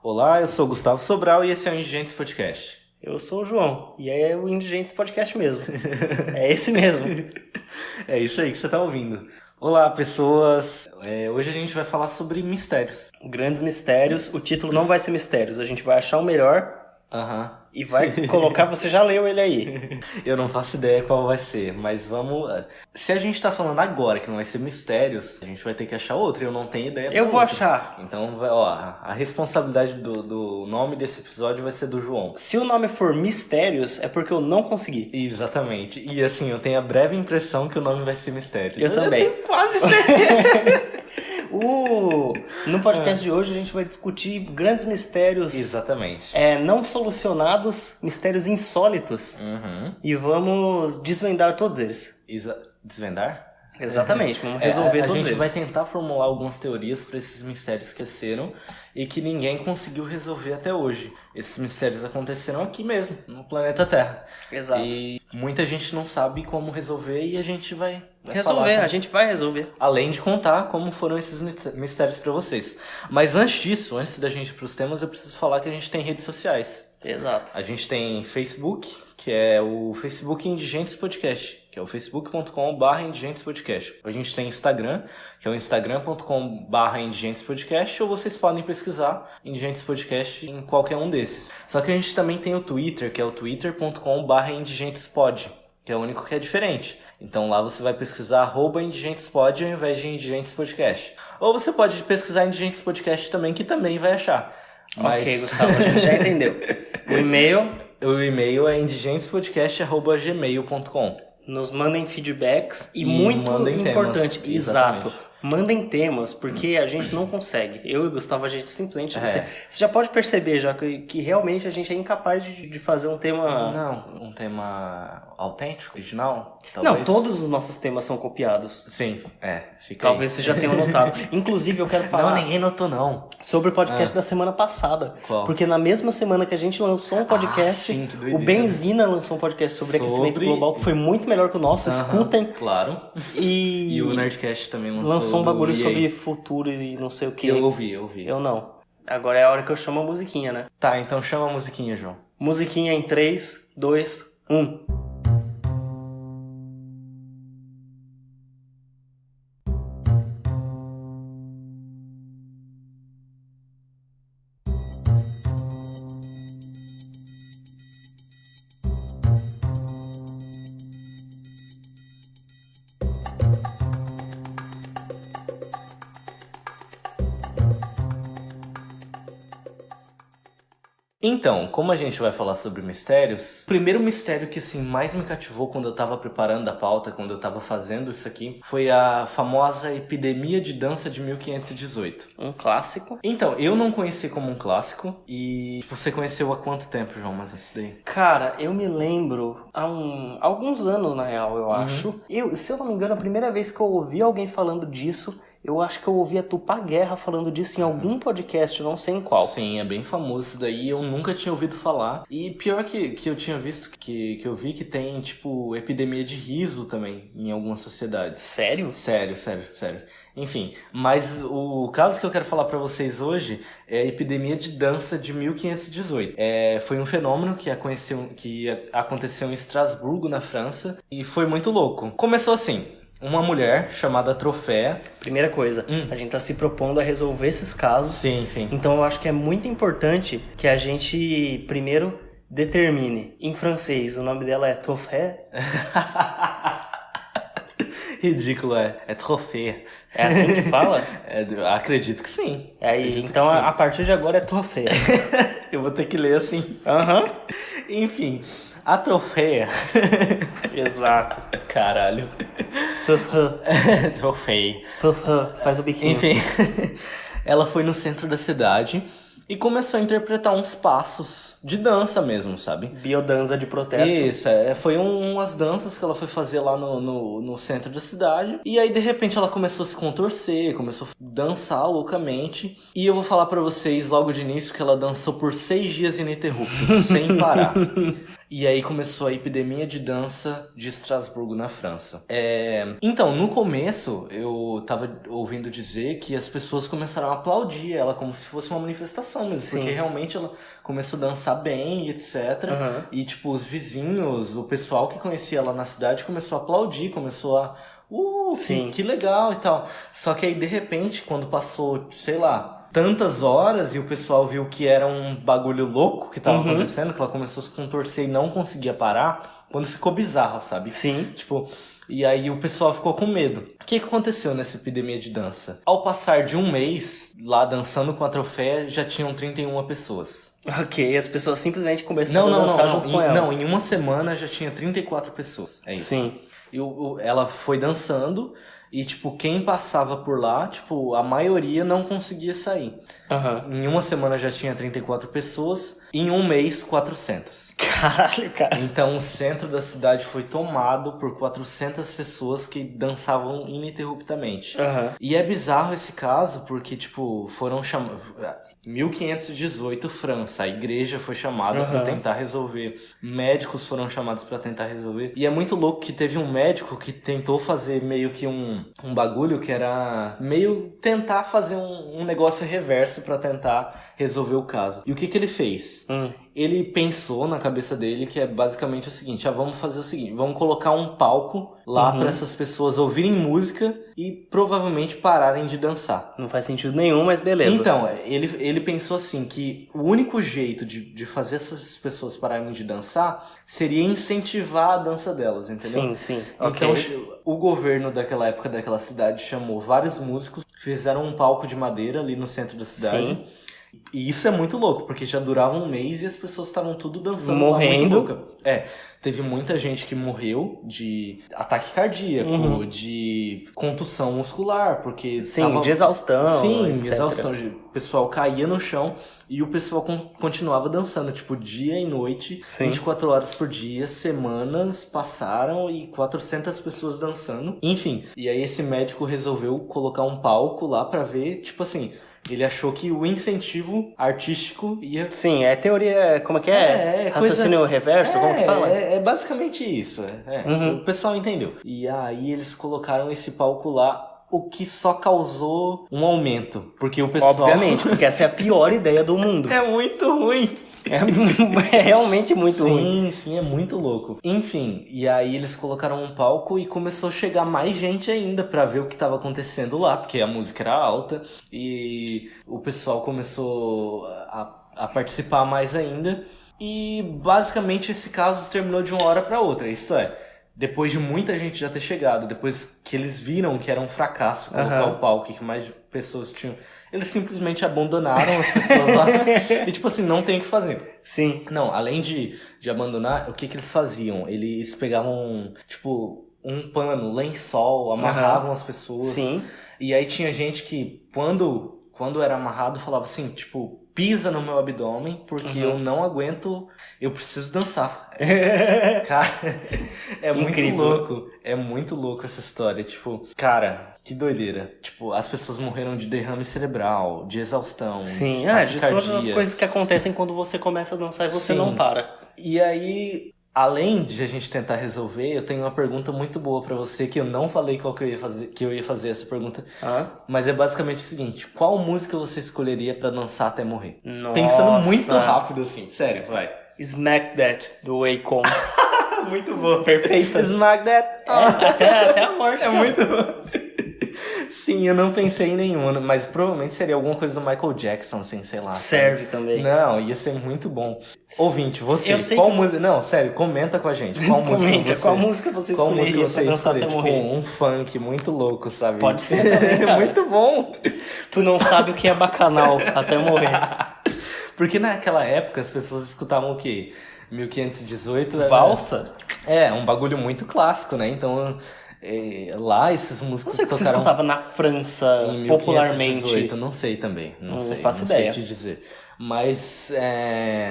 Olá, eu sou o Gustavo Sobral e esse é o Indigentes Podcast. Eu sou o João, e é o Indigentes Podcast mesmo. É esse mesmo. É isso aí que você tá ouvindo. Olá, pessoas. Hoje a gente vai falar sobre mistérios. Grandes mistérios. O título não vai ser mistérios, a gente vai achar o melhor e vai colocar... Você já leu ele aí. Eu não faço ideia qual vai ser, mas vamos... Se a gente tá falando agora que não vai ser mistérios, a gente vai ter que achar outro, eu não tenho ideia. Eu vou achar. Então, a responsabilidade do nome desse episódio vai ser do João. Se o nome for Mistérios, é porque eu não consegui. Exatamente. E assim, eu tenho a breve impressão que o nome vai ser Mistérios. Eu também. Eu tenho quase certeza. No podcast de hoje a gente vai discutir grandes mistérios. Exatamente. Não solucionados, mistérios insólitos. E vamos desvendar todos eles. Desvendar? Exatamente, vamos resolver todos eles. A gente vai tentar formular algumas teorias para esses mistérios que esqueceram e que ninguém conseguiu resolver até hoje. Esses mistérios aconteceram aqui mesmo, no planeta Terra. Exato. E muita gente não sabe como resolver e a gente vai resolver, a gente vai resolver. Além de contar como foram esses mistérios para vocês. Mas antes disso, antes da gente ir para os temas, eu preciso falar que a gente tem redes sociais. Exato. A gente tem Facebook, que é o Facebook Indigentes Podcast, que é o facebook.com/indigentespodcast. A gente tem Instagram, que é o instagram.com/indigentespodcast, ou vocês podem pesquisar Indigentes Podcast em qualquer um desses. Só que a gente também tem o Twitter, que é o twitter.com/indigentespod, que é o único que é diferente. Então lá você vai pesquisar @indigentespod ao invés de Indigentes Podcast. Ou você pode pesquisar Indigentes Podcast também, que também vai achar. Mas... Ok, Gustavo, a gente já entendeu. O e-mail é indigentespodcast@gmail.com. Nos mandem feedbacks e muito importante, temas. Exato. Mandem temas, porque a gente não consegue. Eu e o Gustavo, a gente simplesmente... Você já pode perceber já que realmente a gente é incapaz de fazer um tema... Não, um tema autêntico, original? Talvez. Não, todos os nossos temas são copiados. Sim, Talvez você já tenha notado. Inclusive, eu quero falar... Não, ninguém notou não. Sobre o podcast da semana passada. Qual? Porque na mesma semana que a gente lançou um podcast, sim, que doideira. o Benzina lançou um podcast sobre aquecimento global, que foi muito melhor que o nosso. Escutem. Claro. E o Nerdcast também lançou um bagulho sobre futuro e não sei o que. Eu ouvi. Eu não. Agora é a hora que eu chamo a musiquinha, né? Tá, então chama a musiquinha, João. Musiquinha em 3, 2, 1. Então, como a gente vai falar sobre mistérios, o primeiro mistério que assim, mais me cativou quando eu tava preparando a pauta, quando eu tava fazendo isso aqui, foi a famosa epidemia de dança de 1518. Um clássico. Então, eu não conheci como um clássico, e você conheceu há quanto tempo, João, mas isso daí? Cara, eu me lembro há alguns anos, na real, eu acho. Se eu não me engano, a primeira vez que eu ouvi alguém falando disso, eu acho que eu ouvi a Tupá Guerra falando disso em algum podcast, eu não sei em qual. Sim, é bem famoso isso daí, eu nunca tinha ouvido falar. E pior que eu tinha visto, que eu vi que tem, tipo, epidemia de riso também em algumas sociedades. Sério? Sério. Enfim, mas o caso que eu quero falar pra vocês hoje é a epidemia de dança de 1518. Foi um fenômeno que aconteceu em Estrasburgo, na França, e foi muito louco. Começou assim... Uma mulher chamada Troféia. Primeira coisa, a gente tá se propondo a resolver esses casos. Sim. Então eu acho que é muito importante que a gente primeiro determine. Em francês, o nome dela é Troféia. Ridículo, é Troféia. É assim que fala? Acredito que sim. Então a partir de agora é Troféia. Eu vou ter que ler assim. Enfim, a Troféia. Exato. Caralho. Troféia. Faz o biquinho. Enfim, ela foi no centro da cidade e começou a interpretar uns passos de dança mesmo, sabe? Biodança de protesto. Isso, foi umas danças que ela foi fazer lá no centro da cidade. E aí, de repente, ela começou a se contorcer, começou a dançar loucamente. E eu vou falar pra vocês logo de início que ela dançou por 6 dias ininterruptos, sem parar. E aí começou a epidemia de dança de Estrasburgo, na França. Então, no começo, eu tava ouvindo dizer que as pessoas começaram a aplaudir ela como se fosse uma manifestação mesmo. Sim. Porque realmente ela começou a dançar bem, etc. Uhum. E, tipo, os vizinhos, o pessoal que conhecia ela na cidade começou a aplaudir, começou a... que legal e tal. Só que aí, de repente, quando passou, sei lá, tantas horas e o pessoal viu que era um bagulho louco que tava acontecendo, que ela começou a se contorcer e não conseguia parar, quando ficou bizarro, sabe? Sim. Tipo, e aí o pessoal ficou com medo. O que aconteceu nessa epidemia de dança? Ao passar de um mês, lá dançando com a Troféia, já tinham 31 pessoas. Ok, as pessoas simplesmente começaram a dançar junto com ela. Não, em uma semana já tinha 34 pessoas. É isso. Sim. Ela foi dançando e, tipo, quem passava por lá, tipo, a maioria não conseguia sair. Uhum. Em uma semana já tinha 34 pessoas, em um mês, 400. Caralho, cara. Então o centro da cidade foi tomado por 400 pessoas que dançavam ininterruptamente. Uhum. E é bizarro esse caso porque, tipo, foram chamados... 1518, França. A igreja foi chamada para tentar resolver. Médicos foram chamados para tentar resolver. E é muito louco que teve um médico que tentou fazer meio que um bagulho que era meio tentar fazer um negócio reverso para tentar resolver o caso. E o que ele fez? Ele pensou na cabeça dele que é basicamente o seguinte: vamos fazer o seguinte, vamos colocar um palco lá para essas pessoas ouvirem música e provavelmente pararem de dançar. Não faz sentido nenhum, mas beleza. Então, ele pensou assim, que o único jeito de fazer essas pessoas pararem de dançar seria incentivar a dança delas, entendeu? Sim. Então, o governo daquela época, daquela cidade, chamou vários músicos, fizeram um palco de madeira ali no centro da cidade. Sim. E isso é muito louco, porque já durava um mês e as pessoas estavam tudo dançando. Morrendo. Lá, muito louca. Teve muita gente que morreu de ataque cardíaco, de contusão muscular, porque... Sim, de exaustão. Sim, etc. exaustão. O pessoal caía no chão e o pessoal continuava dançando, tipo, dia e noite, 24 horas por dia, semanas passaram e 400 pessoas dançando. Enfim, e aí esse médico resolveu colocar um palco lá pra ver, tipo assim... Ele achou que o incentivo artístico ia... Sim, é teoria... Como é que é? Raciocínio reverso? Como que fala? É basicamente isso. O pessoal entendeu. E aí eles colocaram esse palco lá, o que só causou um aumento. Porque o pessoal... Obviamente, porque essa é a pior ideia do mundo. É muito ruim. É realmente muito ruim. Sim, é muito louco. Enfim, e aí eles colocaram um palco e começou a chegar mais gente ainda pra ver o que tava acontecendo lá, porque a música era alta e o pessoal começou a participar mais ainda. E basicamente esse caso terminou de uma hora pra outra, isso é. Depois de muita gente já ter chegado, depois que eles viram que era um fracasso colocar o palco e que mais pessoas tinham... Eles simplesmente abandonaram as pessoas lá. E tipo assim, não tem o que fazer. Sim. Não, além de abandonar, o que eles faziam? Eles pegavam, tipo, um pano, lençol, amarravam as pessoas. Sim. E aí tinha gente que, quando era amarrado, falava assim, tipo... Pisa no meu abdômen, porque eu não aguento, eu preciso dançar. Cara, é muito incrível. louco. É muito louco essa história. Tipo, cara, que doideira. Tipo, as pessoas morreram de derrame cerebral, de exaustão. Sim, de todas as coisas que acontecem quando você começa a dançar e você não para. E aí... Além de a gente tentar resolver, eu tenho uma pergunta muito boa pra você, que eu não falei qual que eu ia fazer essa pergunta. Mas é basicamente o seguinte: qual música você escolheria pra dançar até morrer? Nossa. Pensando muito rápido assim, sério, vai. Smack That, do Akon. Muito bom. Perfeita. Smack That. Até a morte, é muito bom. Sim, eu não pensei em nenhuma, mas provavelmente seria alguma coisa do Michael Jackson, assim, sei lá. Serve também. Não, ia ser muito bom. Ouvinte, você, eu sei qual música... Não, sério, comenta com a gente. Qual música você escolheria pra dançar até morrer? Tipo, um funk muito louco, sabe? Pode ser também, cara. Muito bom. Tu não sabe o que é bacanal até morrer. Porque naquela época as pessoas escutavam o quê? 1518... Valsa? Um bagulho muito clássico, né? Então... lá esses músicos não sei o que tocaram... você escutava na França em popularmente. 1518, não sei também. Não sei, faço ideia. Sei te dizer. Mas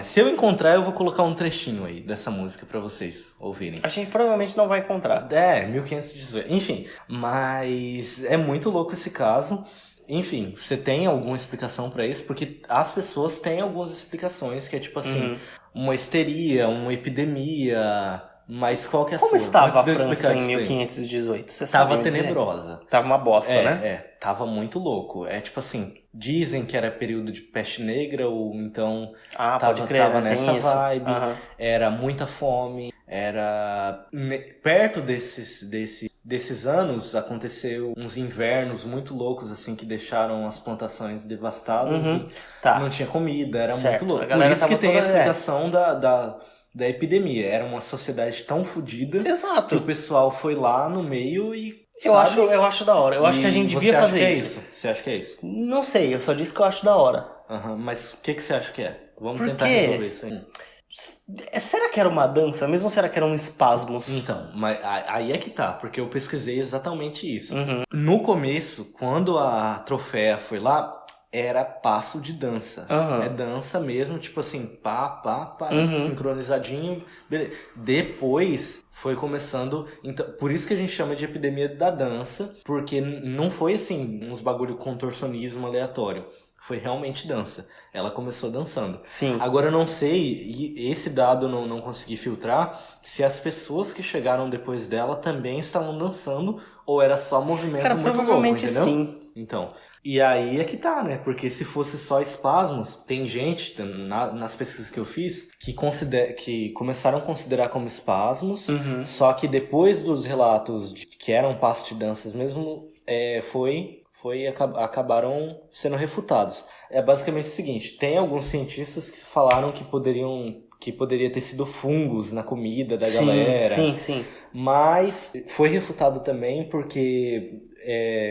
se eu encontrar, eu vou colocar um trechinho aí dessa música pra vocês ouvirem. A gente provavelmente não vai encontrar. 1518. Enfim, mas é muito louco esse caso. Enfim, você tem alguma explicação pra isso? Porque as pessoas têm algumas explicações, que é tipo assim, uma histeria, uma epidemia, mas qual que é a sua? Como estava a Antes de eu França explicar em isso aí. 1518? Você sabe Tava me dizer? tenebrosa. Tava uma bosta, né? Tava muito louco. É tipo assim, dizem que era período de peste negra, ou então Pode crer, tava né? nessa Tem isso. vibe, Aham. era muita fome, era... Perto desses anos, aconteceu uns invernos muito loucos, assim, que deixaram as plantações devastadas e Tá. não tinha comida, era Certo. muito louco. A galera Por isso que tava tem a toda- explicação da epidemia. Era uma sociedade tão fodida que o Exato. pessoal foi lá no meio e... Eu acho da hora. Eu acho que a E gente você devia acha fazer que é isso. Você acha que é isso? Não sei, eu só disse que eu acho da hora. Aham, mas o que você acha que é? Vamos Por tentar quê? resolver isso aí. Será que era uma dança? Mesmo será que eram espasmos? Então, mas aí é que tá, porque eu pesquisei exatamente isso. Uhum. No começo, quando a Troféia foi lá, era passo de dança. Aham. É dança mesmo, tipo assim, pá, Uhum. sincronizadinho, beleza. Depois foi começando, então, por isso que a gente chama de epidemia da dança, porque não foi assim, uns bagulho contorcionismo aleatório. Foi realmente dança. Ela começou dançando. Sim. Agora eu não sei, e esse dado eu não consegui filtrar, se as pessoas que chegaram depois dela também estavam dançando ou era só movimento Cara, muito provavelmente louco, entendeu? sim. Então, e aí é que tá, né? Porque se fosse só espasmos, tem gente, nas pesquisas que eu fiz, que começaram a considerar como espasmos, Uhum. só que depois dos relatos de que eram passos de danças mesmo, acabaram sendo refutados. É basicamente o seguinte, tem alguns cientistas que falaram que poderia ter sido fungos na comida da galera. Sim. Mas foi refutado também porque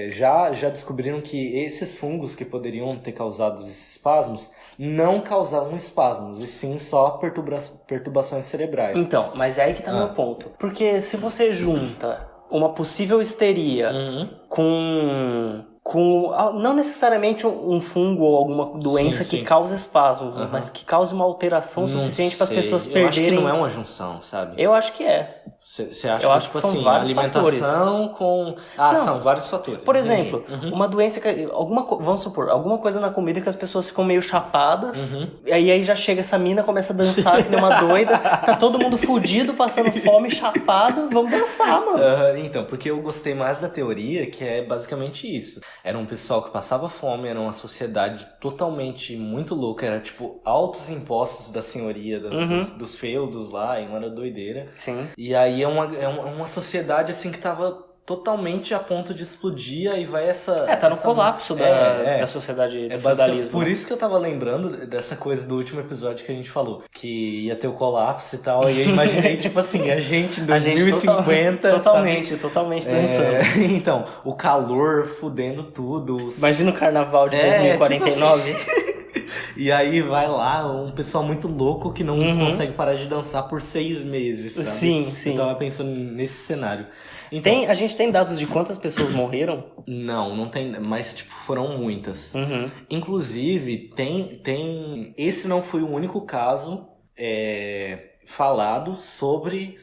já descobriram que esses fungos que poderiam ter causado esses espasmos não causavam espasmos, e sim só perturbações cerebrais. Então, mas é aí que tá meu ponto. Porque se você junta uma possível histeria com não necessariamente um fungo ou alguma doença Sim. que causa espasmo, mas que cause uma alteração suficiente para as pessoas perderem. Eu acho que não é uma junção, sabe? Eu acho que é. Você acha Eu que, acho tipo que são assim, vários alimentação com... são vários fatores. Por entendi. exemplo, uma doença que... Vamos supor, alguma coisa na comida que as pessoas ficam meio chapadas, e aí já chega essa mina, começa a dançar que nem uma doida, tá todo mundo fudido, passando fome, chapado, vamos dançar, mano. Então, porque eu gostei mais da teoria, que é basicamente isso. Era um pessoal que passava fome, era uma sociedade totalmente muito louca, era tipo altos impostos da senhoria, dos feudos lá, e uma era doideira. Sim. E aí é uma sociedade assim que tava totalmente a ponto de explodir, aí vai essa... Tá no colapso da sociedade do feudalismo. Por isso que eu tava lembrando dessa coisa do último episódio que a gente falou, que ia ter o colapso e tal, e eu imaginei, tipo assim, a gente em 2050... Totalmente dançando. Então, o calor fudendo tudo. Imagina o carnaval de 2049. Tipo assim... E aí vai lá um pessoal muito louco que não consegue parar de dançar por 6 meses, sabe? Sim. Então eu pensando nesse cenário. Então, A gente tem dados de quantas pessoas morreram? Não tem, mas tipo, foram muitas. Inclusive, esse não foi o único caso falado sobre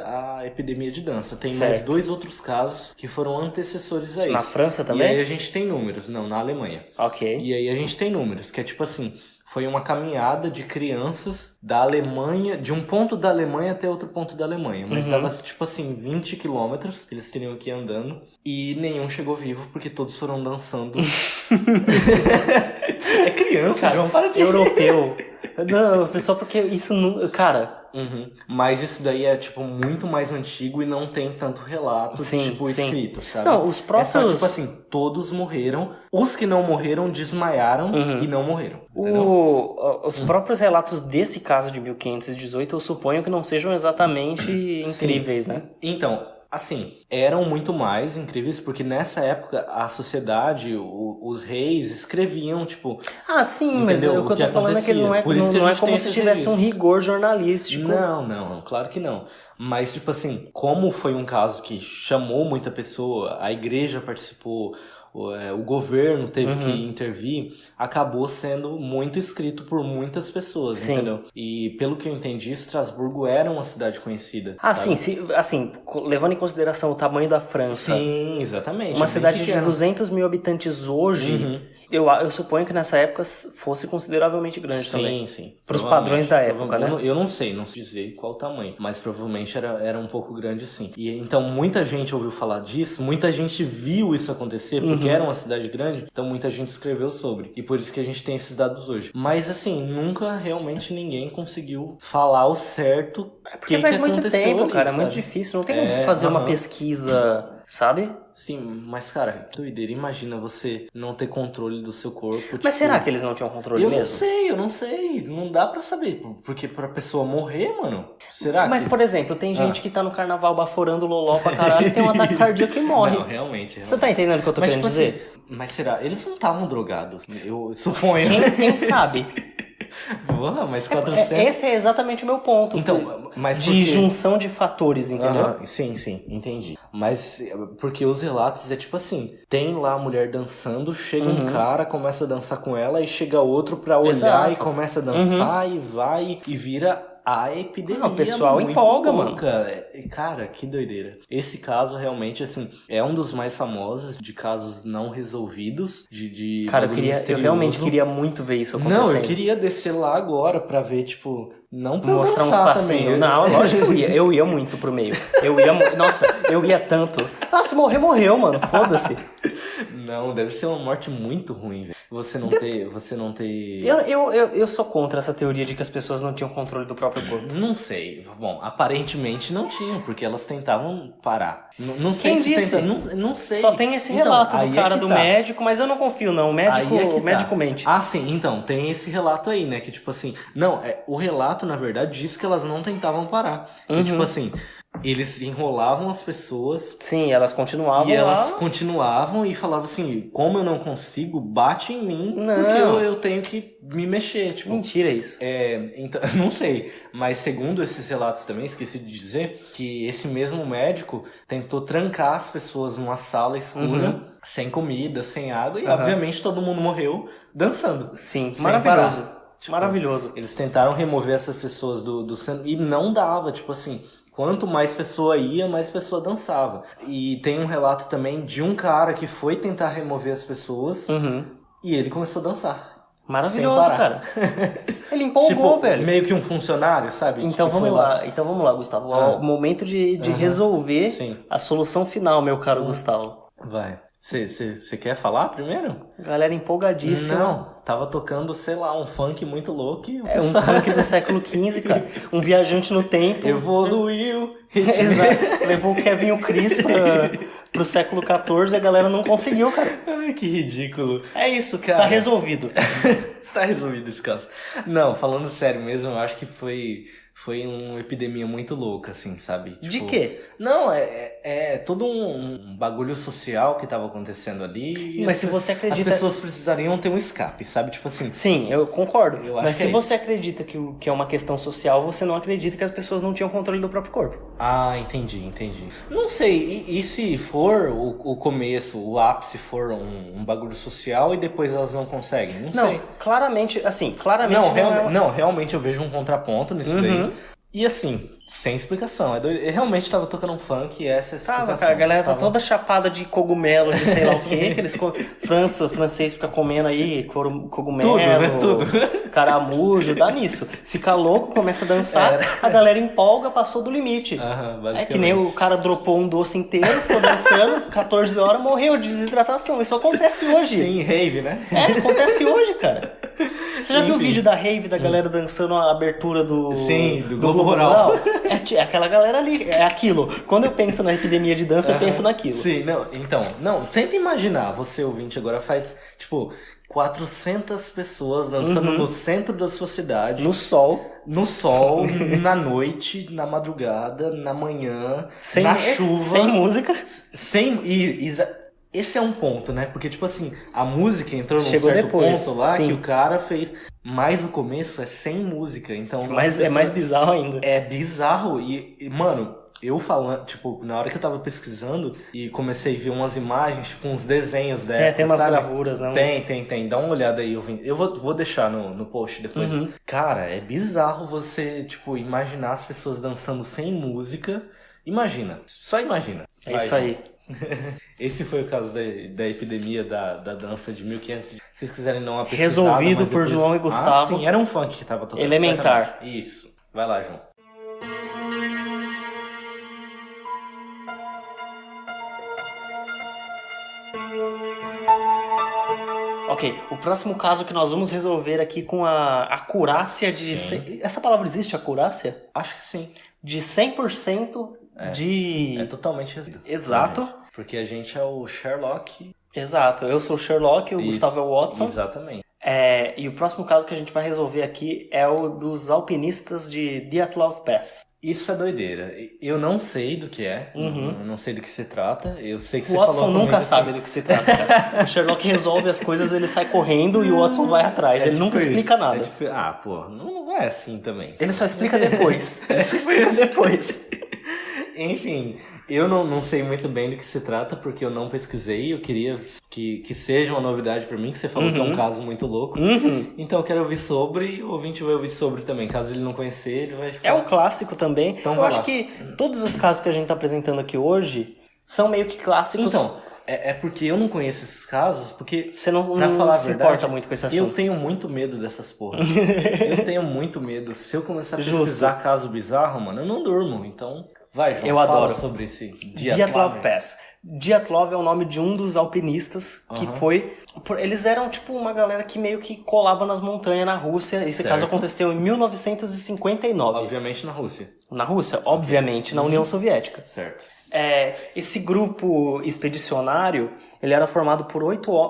a epidemia de dança. Tem mais 2 outros casos que foram antecessores a isso. Na França também? E aí a gente tem números. Não, na Alemanha. Ok. E aí a gente tem números, que é tipo assim, foi uma caminhada de crianças da Alemanha, de um ponto da Alemanha até outro ponto da Alemanha. Mas dava tipo assim, 20 quilômetros que eles teriam que ir andando. E nenhum chegou vivo, porque todos foram dançando. É criança, cara, João, para de... Europeu. Não, pessoal, porque isso não... Cara... Mas isso daí é, tipo, muito mais antigo e não tem tanto relato, escrito, sabe? Não, os próprios... É só, tipo assim, todos morreram. Os que não morreram desmaiaram e não morreram. Os próprios relatos desse caso de 1518, eu suponho que não sejam exatamente incríveis, né? Então... Assim, eram muito mais incríveis, porque nessa época a sociedade, os reis escreviam, tipo... Sim, mas o que eu tô falando é que não é como se tivesse um rigor jornalístico. Não, claro que não. Mas, tipo assim, como foi um caso que chamou muita pessoa, a igreja participou, o governo teve que intervir, acabou sendo muito escrito por muitas pessoas, entendeu? E pelo que eu entendi, Estrasburgo era uma cidade conhecida. Sim, assim, levando em consideração o tamanho da França. Sim, exatamente. Uma cidade de 200 mil habitantes hoje, eu suponho que nessa época fosse consideravelmente grande também. Sim. Para os padrões da época, né? Eu não sei dizer qual o tamanho, mas provavelmente era um pouco grande, sim. E então muita gente ouviu falar disso, muita gente viu isso acontecer, porque era uma cidade grande, então muita gente escreveu sobre. E por isso que a gente tem esses dados hoje. Mas assim, nunca realmente ninguém conseguiu falar o certo. Porque faz muito tempo, ali, cara, é sabe? muito difícil. Não tem como você fazer uma pesquisa, sabe? Sim, mas cara, que doideira. Imagina você não ter controle do seu corpo. Mas será que eles não tinham controle mesmo? Eu não sei. Não dá pra saber. Porque pra pessoa morrer, mano, será que... Mas, por exemplo, tem gente que tá no carnaval baforando loló pra caralho e tem um ataque cardíaco e morre. Não, realmente. Você tá entendendo o que eu tô querendo dizer? Assim, mas será? Eles não estavam drogados, eu suponho. Quem sabe? Porra, mas 400... Esse é exatamente o meu ponto. Então, mas de junção de fatores, entendeu? Sim, entendi. Mas porque os relatos é tipo assim, tem lá a mulher dançando, chega um cara, começa a dançar com ela, e chega outro pra olhar e começa a dançar e vai e vira a epidemia. O pessoal empolga, mano. Cara, que doideira. Esse caso realmente, assim, é um dos mais famosos de casos não resolvidos, de Cara, eu realmente queria muito ver isso acontecendo. Não, eu queria descer lá agora pra ver, tipo... Não pra mostrar uns passinhos. Não, lógico que eu ia. Eu ia muito pro meio. Nossa, eu ia tanto. Se morreu, mano. Foda-se. Não, deve ser uma morte muito ruim, velho. Você não ter... Eu sou contra essa teoria de que as pessoas não tinham controle do próprio corpo. Não sei. Bom, aparentemente não tinham, porque elas tentavam parar. Não sei Quem se disse? Não sei. Só tem esse relato do cara do médico, mas eu não confio, não. O médico mente. Sim, então, tem esse relato aí, né? Que tipo assim... Não, o relato, na verdade, diz que elas não tentavam parar. Que tipo assim... Eles enrolavam as pessoas. Sim, elas continuavam. E elas continuavam e falavam assim: como eu não consigo, bate em mim, porque eu tenho que me mexer. Tipo, mentira isso. Então, não sei. Mas segundo esses relatos também, esqueci de dizer, que esse mesmo médico tentou trancar as pessoas numa sala escura, sem comida, sem água, e obviamente todo mundo morreu dançando. Sim, maravilhoso. Tipo, maravilhoso. Eles tentaram remover essas pessoas do centro e não dava, tipo assim. Quanto mais pessoa ia, mais pessoa dançava. E tem um relato também de um cara que foi tentar remover as pessoas e ele começou a dançar. Maravilhoso, cara. Ele empolgou, velho. Meio que um funcionário, sabe? Então vamos lá, Gustavo. O momento de resolver a solução final, meu caro Gustavo. Vai. Você quer falar primeiro? Galera empolgadíssima. Não, tava tocando, sei lá, um funk muito louco. Um funk do século XV, cara. Um viajante no tempo. Evoluiu. Exato. Levou o Kevin e o Chris pro século XIV e a galera não conseguiu, cara. Ai, que ridículo. É isso, cara. Tá resolvido. Tá resolvido esse caso. Não, falando sério mesmo, eu acho que foi uma epidemia muito louca, assim, sabe? Tipo, de quê? Não, é todo um bagulho social que tava acontecendo ali. Mas se você acredita... As pessoas precisariam ter um escape, sabe? Tipo assim... Sim, eu concordo. Mas se você acredita que é uma questão social, você não acredita que as pessoas não tinham controle do próprio corpo. Entendi. Não sei, e se for o começo, o ápice for um bagulho social e depois elas não conseguem? Não sei. Claramente... Não, realmente eu vejo um contraponto nisso daí. E assim, sem explicação. Eu realmente tava tocando um funk e essa é a explicação. Cara, a galera tá toda chapada de cogumelo, de sei lá o quê. Que eles francês fica comendo aí cogumelo, tudo. Caramujo, dá nisso. Fica louco, começa a dançar, a galera empolga, passou do limite. É que nem o cara dropou um doce inteiro, ficou dançando, 14 horas, morreu de desidratação. Isso acontece hoje. Sim, rave, né? Acontece hoje, cara. Você já viu o vídeo da rave da galera dançando a abertura do Globo Rural? É aquela galera ali, é aquilo. Quando eu penso na epidemia de dança, eu penso naquilo. Sim, tenta imaginar, você ouvinte agora faz, 400 pessoas dançando no centro da sua cidade. No sol, na noite, na madrugada, na manhã, na chuva. Sem música. Esse é um ponto, né? Porque, a música entrou num Chegou certo depois, ponto lá sim. que o cara fez. Mas o começo é sem música, então... É mais bizarro ainda. É bizarro e, mano, eu falando, tipo, na hora que eu tava pesquisando e comecei a ver umas imagens, tipo, uns desenhos da época, tem umas sabe? gravuras, né? Tem. Dá uma olhada aí. Eu vou deixar no post depois. Uhum. Cara, é bizarro você, tipo, imaginar as pessoas dançando sem música. Imagina. Só imagina. É isso aí. Esse foi o caso da epidemia da dança de 1500. Se vocês quiserem dar uma pesquisada... Resolvido por João e Gustavo. Sim, era um funk que tava tocando. Elementar. Certamente. Isso. Vai lá, João. Ok, o próximo caso que nós vamos resolver aqui com a acurácia de... Essa palavra existe, acurácia? Acho que sim. De 100% de... É totalmente Exato. Porque a gente é o Sherlock. Exato, eu sou o Sherlock, o Isso, Gustavo é o Watson. Exatamente. E o próximo caso que a gente vai resolver aqui é o dos alpinistas de Dyatlov Pass. Isso é doideira. Eu não sei do que é, não sei do que se trata. Eu sei que você O falou Watson comigo nunca assim, sabe do que se trata, cara. O Sherlock resolve as coisas, ele sai correndo e o Watson vai atrás. Ele tipo nunca explica isso. nada. Pô, não é assim também. Ele só explica depois. Enfim, eu não sei muito bem do que se trata, porque eu não pesquisei. Eu queria que seja uma novidade pra mim, que você falou que é um caso muito louco. Então eu quero ouvir sobre, e o ouvinte vai ouvir sobre também. Caso ele não conhecer, ele vai ficar... É um clássico também. Então, eu acho que todos os casos que a gente tá apresentando aqui hoje são meio que clássicos. Então, é porque eu não conheço esses casos, porque... Você não falar se verdade, importa muito com esse assunto. Eu tenho muito medo dessas porras. Eu tenho muito medo. Se eu começar a pesquisar caso bizarro, mano, eu não durmo. Então, vai, João, eu adoro sobre esse Dyatlov Pass. Dyatlov é o nome de um dos alpinistas que foi... Eles eram tipo uma galera que meio que colava nas montanhas na Rússia. Esse caso aconteceu em 1959. Obviamente na Rússia. Na Rússia? Obviamente, na União Soviética. Certo. Esse grupo expedicionário, ele era formado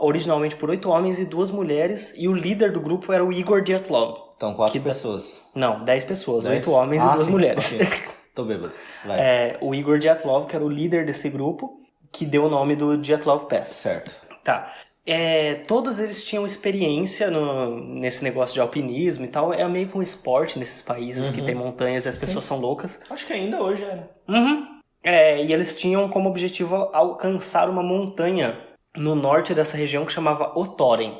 originalmente por 8 homens e 2 mulheres, e o líder do grupo era o Igor Dyatlov. Então, 4 pessoas. Não, 10 pessoas. 10? 8 homens e 2 mulheres. Okay. Tô bêbado. Vai. O Igor Dyatlov, que era o líder desse grupo, que deu o nome do Dyatlov Pass. Certo. Tá. Todos eles tinham experiência nesse negócio de alpinismo e tal. É meio que um esporte nesses países que tem montanhas e as pessoas são loucas. Acho que ainda hoje era. E eles tinham como objetivo alcançar uma montanha no norte dessa região que chamava Otorten.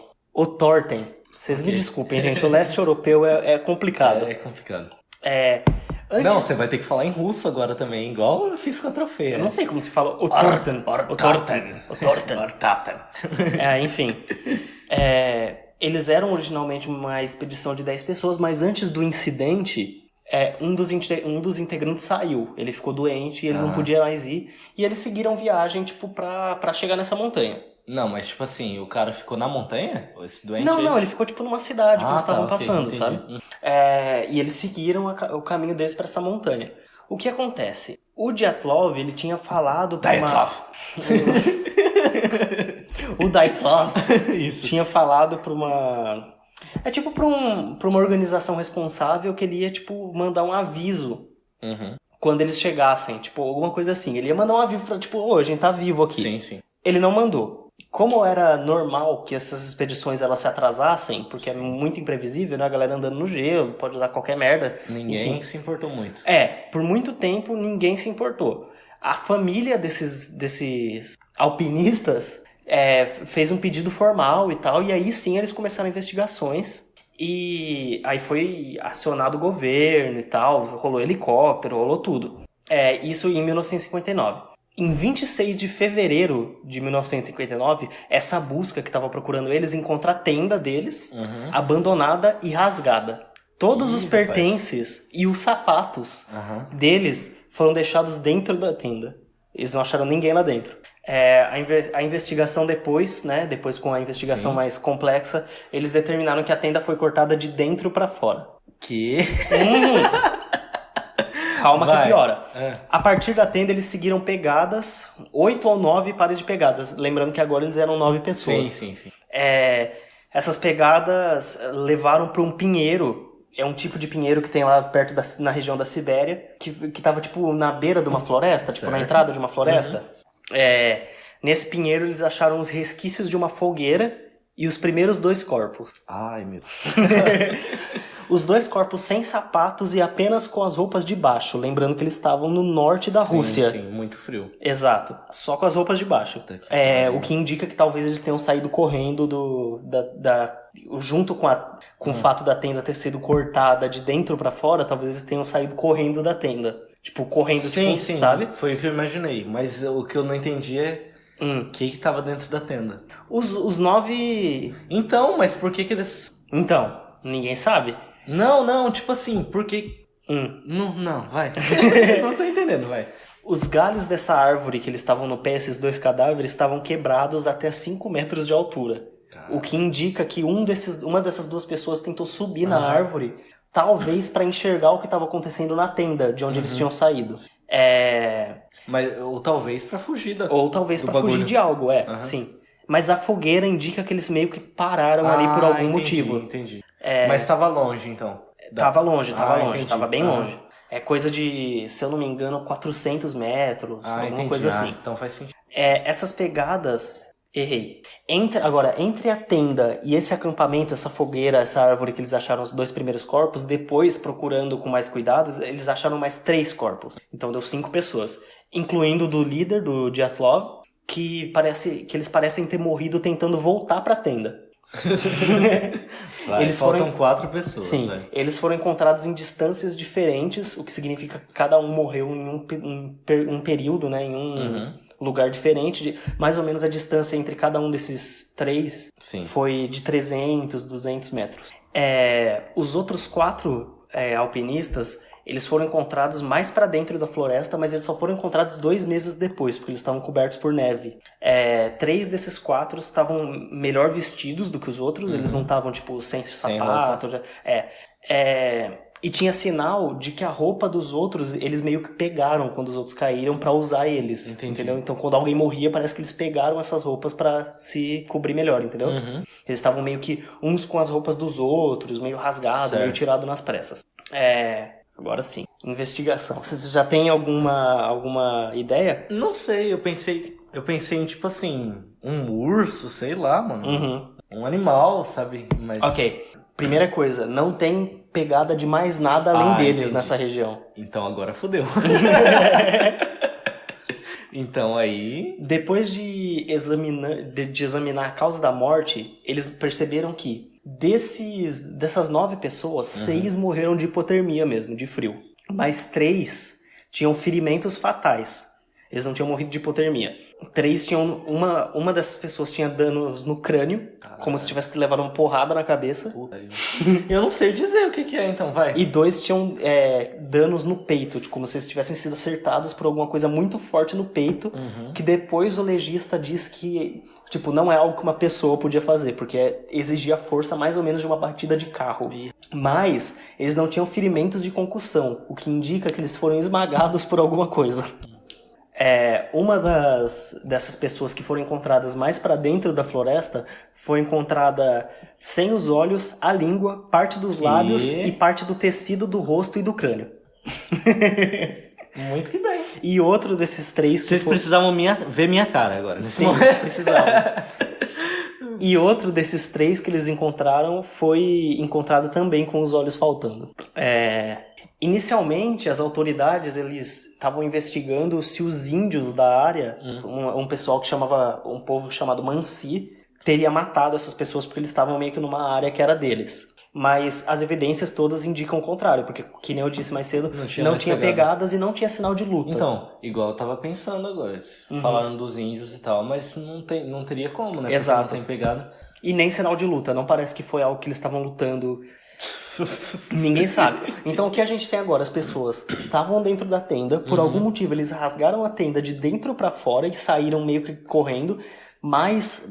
Vocês me desculpem, gente. O leste europeu é complicado. É complicado. Não, você vai ter que falar em russo agora também, igual eu fiz com a troféia. Eu não sei como se fala Otorten. Enfim. Eles eram originalmente uma expedição de 10 pessoas, mas antes do incidente, um dos integrantes saiu. Ele ficou doente e ele não podia mais ir. E eles seguiram viagem, tipo, pra chegar nessa montanha. Não, mas tipo assim, o cara ficou na montanha? Esse doente? Não, ele ficou tipo numa cidade que eles estavam passando, entendi. sabe? E eles seguiram o caminho deles pra essa montanha. O que acontece? O Dyatlov, ele tinha falado pra O Dyatlov tinha falado pra uma... tipo pra uma organização responsável que ele ia, tipo, mandar um aviso quando eles chegassem, tipo, alguma coisa assim. Ele ia mandar um aviso pra, tipo, a gente tá vivo aqui. Sim. Ele não mandou. Como era normal que essas expedições elas se atrasassem, porque é muito imprevisível, né? A galera andando no gelo, pode dar qualquer merda. Ninguém se importou muito. Por muito tempo ninguém se importou. A família desses alpinistas fez um pedido formal e tal, e aí sim eles começaram investigações. E aí foi acionado o governo e tal, rolou helicóptero, rolou tudo. Isso em 1959. Em 26 de fevereiro de 1959, essa busca que estava procurando eles encontra a tenda deles, abandonada e rasgada. Todos os pertences e os sapatos deles foram deixados dentro da tenda. Eles não acharam ninguém lá dentro. A investigação depois com a investigação mais complexa, eles determinaram que a tenda foi cortada de dentro para fora. Que? Calma que piora. A partir da tenda eles seguiram pegadas, 8 ou 9 pares de pegadas. Lembrando que agora eles eram 9 pessoas. Sim. Essas pegadas levaram para um pinheiro. É um tipo de pinheiro que tem lá perto na região da Sibéria, que tava tipo na beira de uma floresta, tipo na entrada de uma floresta. Nesse pinheiro eles acharam os resquícios de uma fogueira e os primeiros 2 corpos. Ai, meu Deus. Os 2 corpos sem sapatos e apenas com as roupas de baixo. Lembrando que eles estavam no norte da Rússia. Sim, muito frio. Exato. Só com as roupas de baixo. O que indica que talvez eles tenham saído correndo junto com o fato da tenda ter sido cortada de dentro pra fora, talvez eles tenham saído correndo da tenda. Tipo, correndo, sim, sabe? Foi o que eu imaginei. Mas o que eu não entendi é o que tava dentro da tenda. Os 9... Então, mas por que eles... Então, ninguém sabe. Não, tipo assim, por que... Não, vai. Não tô entendendo, vai. Os galhos dessa árvore que eles estavam no pé, esses 2 cadáveres, estavam quebrados até 5 metros de altura. O que indica que uma dessas 2 pessoas tentou subir na árvore, talvez para enxergar o que estava acontecendo na tenda, de onde eles tinham saído. Ou talvez pra fugir Ou talvez pra fugir de algo, sim. Mas a fogueira indica que eles meio que pararam ali por algum motivo. Entendi. Mas estava longe, então. Tava longe, tava bem longe. É coisa de, se eu não me engano, 400 metros, alguma coisa assim. Então faz sentido. Essas pegadas... Errei. Entre a tenda e esse acampamento, essa fogueira, essa árvore que eles acharam os 2 primeiros corpos, depois, procurando com mais cuidados, eles acharam mais 3 corpos. Então deu 5 pessoas. Incluindo o do líder, do Dyatlov, que eles parecem ter morrido tentando voltar pra tenda. Faltam 4 pessoas. Sim, eles foram encontrados em distâncias diferentes, o que significa que cada um morreu em um período, né, em um lugar diferente. Mais ou menos a distância entre cada um desses 3 foi de 300, 200 metros. Os outros 4 alpinistas, eles foram encontrados mais para dentro da floresta, mas eles só foram encontrados 2 meses depois, porque eles estavam cobertos por neve. 3 desses 4 estavam melhor vestidos do que os outros, eles não estavam, tipo, sem sapato. E tinha sinal de que a roupa dos outros, eles meio que pegaram quando os outros caíram pra usar eles. Entendi. Entendeu? Então, quando alguém morria, parece que eles pegaram essas roupas pra se cobrir melhor, entendeu? Eles estavam meio que uns com as roupas dos outros, meio rasgado, meio tirado nas pressas. Agora sim, investigação. Você já tem alguma ideia? Não sei, eu pensei em, tipo assim, um urso, sei lá, mano. Um animal, sabe? Mas... Ok. Primeira coisa, não tem pegada de mais nada além deles nessa região. Então agora fodeu. Então aí... Depois de examinar a causa da morte, eles perceberam que dessas 9 pessoas, 6 morreram de hipotermia mesmo, de frio. Mas 3 tinham ferimentos fatais. Eles não tinham morrido de hipotermia. 3 tinham... Uma dessas pessoas tinha danos no crânio, como se tivesse levado uma porrada na cabeça. Eu não sei dizer o que é, então, vai. E 2 tinham danos no peito, como se eles tivessem sido acertados por alguma coisa muito forte no peito, que depois o legista diz que, tipo, não é algo que uma pessoa podia fazer, porque exigia força mais ou menos de uma batida de carro. Mas eles não tinham ferimentos de concussão, o que indica que eles foram esmagados por alguma coisa. Uma dessas pessoas que foram encontradas mais para dentro da floresta foi encontrada sem os olhos, a língua, parte dos lábios e parte do tecido do rosto e do crânio. Muito que bem. E outro desses 3 que Vocês precisavam ver minha cara agora. Sim, precisavam. E outro desses 3 que eles encontraram foi encontrado também com os olhos faltando. Inicialmente, as autoridades eles estavam investigando se os índios da área, um pessoal um povo chamado Mansi, teria matado essas pessoas porque eles estavam meio que numa área que era deles. Mas as evidências todas indicam o contrário, porque, que nem eu disse mais cedo, não tinha pegadas e não tinha sinal de luta. Então, igual eu tava pensando agora, falando dos índios e tal, mas não teria como, né? Exato. Porque não tem pegada. E nem sinal de luta, não parece que foi algo que eles estavam lutando. Ninguém sabe. Então o que a gente tem agora? As pessoas estavam dentro da tenda, por algum motivo eles rasgaram a tenda de dentro pra fora e saíram meio que correndo. Mais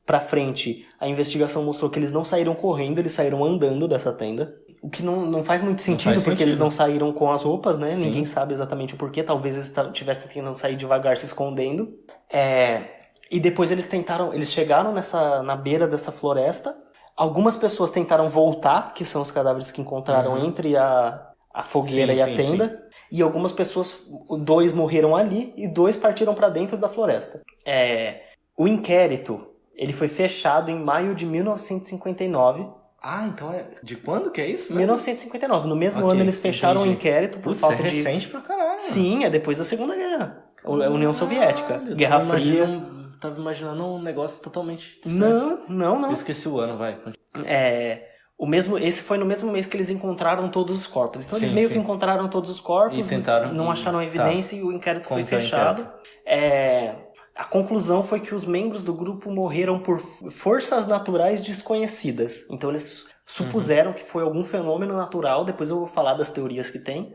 pra frente, a investigação mostrou que eles não saíram correndo, eles saíram andando dessa tenda. O que não faz muito sentido, porque eles não saíram com as roupas, né? Sim. Ninguém sabe exatamente o porquê. Talvez eles estivessem tentando sair devagar, se escondendo. E depois eles chegaram na beira dessa floresta. Algumas pessoas tentaram voltar, que são os cadáveres que encontraram entre a fogueira e a tenda. Sim. E algumas pessoas, 2 morreram ali e 2 partiram para dentro da floresta. O inquérito, ele foi fechado em maio de 1959, Ah, então é... De quando que é isso? 1959. No mesmo ano eles fecharam um inquérito por falta é recente pra caralho. Sim, é depois da Segunda Guerra. A União Soviética. Guerra Fria. Tava imaginando um negócio totalmente... Não. Eu esqueci o ano, vai. Esse foi no mesmo mês que eles encontraram todos os corpos. Então eles meio que encontraram todos os corpos, não acharam evidência e o inquérito foi fechado. A conclusão foi que os membros do grupo morreram por forças naturais desconhecidas. Então eles supuseram que foi algum fenômeno natural, depois eu vou falar das teorias que tem,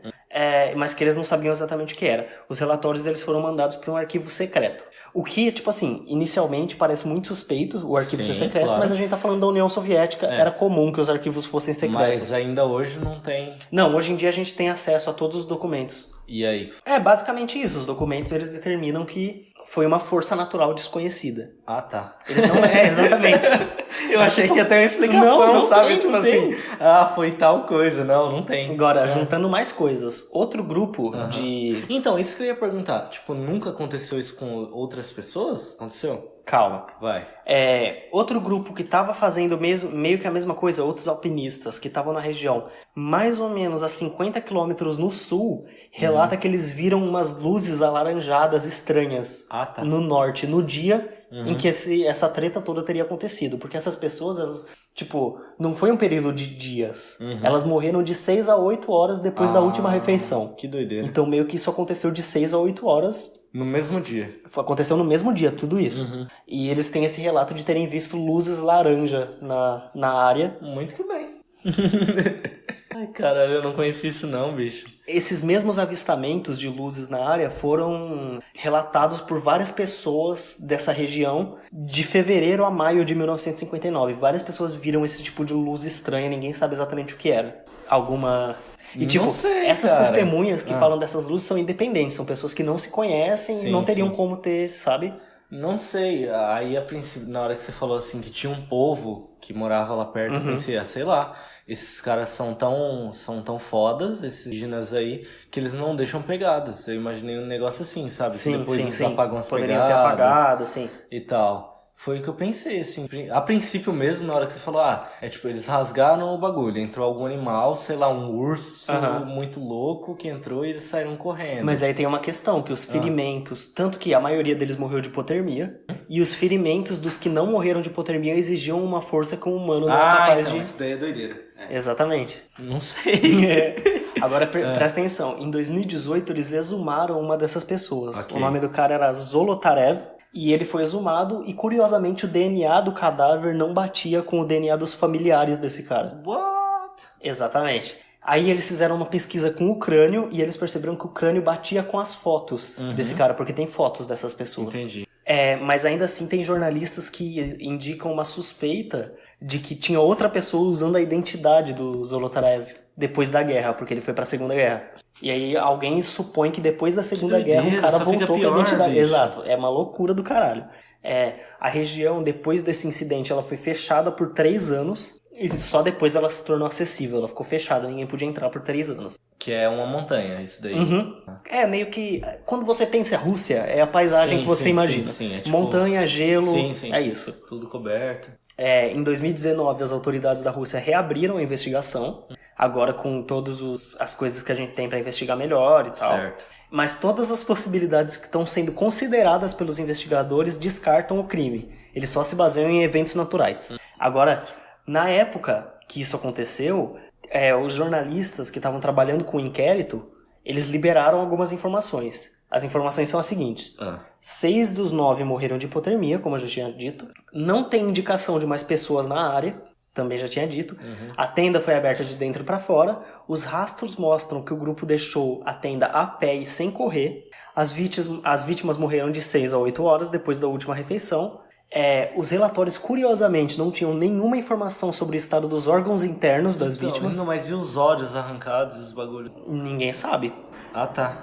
mas que eles não sabiam exatamente o que era. Os relatórios eles foram mandados para um arquivo secreto. O que, tipo assim, inicialmente parece muito suspeito o arquivo ser secreto, claro. Mas a gente tá falando da União Soviética, era comum que os arquivos fossem secretos. Mas ainda hoje não tem... Não, hoje em dia a gente tem acesso a todos os documentos. E aí? Basicamente isso. Os documentos, eles determinam que foi uma força natural desconhecida. Ah, tá. Eles não... exatamente. Eu achei que ia ter uma explicação, não sabe? Tem, tipo não assim, tem. Foi tal coisa. Não tem. Agora, juntando mais coisas. Outro grupo de... Então, isso que eu ia perguntar. Tipo, nunca aconteceu isso com outras pessoas? Aconteceu? Calma. Vai. Outro grupo que estava fazendo meio que a mesma coisa, outros alpinistas que estavam na região, mais ou menos a 50 quilômetros no sul, relata que eles viram umas luzes alaranjadas estranhas no norte, no dia em que essa treta toda teria acontecido. Porque essas pessoas, elas, tipo, não foi um período de dias. Elas morreram de 6 a 8 horas depois da última refeição. Que doideira. Então meio que isso aconteceu de 6 a 8 horas... No mesmo dia. Aconteceu no mesmo dia, tudo isso. E eles têm esse relato de terem visto luzes laranja na área. Muito que bem. Ai, caralho, eu não conheci isso não, bicho. Esses mesmos avistamentos de luzes na área foram relatados por várias pessoas dessa região de fevereiro a maio de 1959. Várias pessoas viram esse tipo de luz estranha, ninguém sabe exatamente o que era. E tipo, essas testemunhas que falam dessas luzes são independentes, são pessoas que não se conhecem e não teriam como ter, sabe? Não sei, aí a princípio, na hora que você falou assim que tinha um povo que morava lá perto, eu pensei, sei lá, esses caras são tão fodas, esses indígenas aí, que eles não deixam pegadas. Eu imaginei um negócio assim, sabe? Que depois eles apagam as poderiam pegadas. Poderiam ter apagado, sim. E tal. Foi o que eu pensei, assim. A princípio mesmo, na hora que você falou, tipo, eles rasgaram o bagulho. Entrou algum animal, sei lá, um urso muito louco que entrou e eles saíram correndo. Mas aí tem uma questão, que os ferimentos, tanto que a maioria deles morreu de hipotermia, e os ferimentos dos que não morreram de hipotermia exigiam uma força que um humano não é capaz de... isso daí é doideira. Exatamente. Não sei. Agora, presta atenção. Em 2018, eles exumaram uma dessas pessoas. O nome do cara era Zolotarev. E ele foi exumado e, curiosamente, o DNA do cadáver não batia com o DNA dos familiares desse cara. What? Exatamente. Aí eles fizeram uma pesquisa com o crânio e eles perceberam que o crânio batia com as fotos desse cara, porque tem fotos dessas pessoas. Entendi. Mas ainda assim tem jornalistas que indicam uma suspeita de que tinha outra pessoa usando a identidade do Zolotarev depois da guerra, porque ele foi pra Segunda Guerra. E aí alguém supõe que depois da Segunda Guerra o cara voltou com a identidade. Bicho. Exato, é uma loucura do caralho. A região, depois desse incidente, ela foi fechada por 3 anos e só depois ela se tornou acessível. Ela ficou fechada, ninguém podia entrar por 3 anos. Que é uma montanha, isso daí. Meio que... Quando você pensa em Rússia, é a paisagem que você imagina. Sim, é tipo... Montanha, gelo, é isso. Tudo coberto. Em 2019, as autoridades da Rússia reabriram a investigação. Agora com todas as coisas que a gente tem para investigar melhor e tal. Certo. Mas todas as possibilidades que estão sendo consideradas pelos investigadores descartam o crime. Eles só se baseiam em eventos naturais. Agora, na época que isso aconteceu, os jornalistas que estavam trabalhando com o inquérito, eles liberaram algumas informações. As informações são as seguintes. 6 dos 9 morreram de hipotermia, como eu já tinha dito. Não tem indicação de mais pessoas na área. Também já tinha dito. A tenda foi aberta de dentro para fora. Os rastros mostram que o grupo deixou a tenda a pé e sem correr. As vítimas morreram de 6 a 8 horas depois da última refeição. Os relatórios, curiosamente, não tinham nenhuma informação sobre o estado dos órgãos internos das vítimas. Não, mas e os olhos arrancados e os bagulhos? Ninguém sabe. Ah, tá.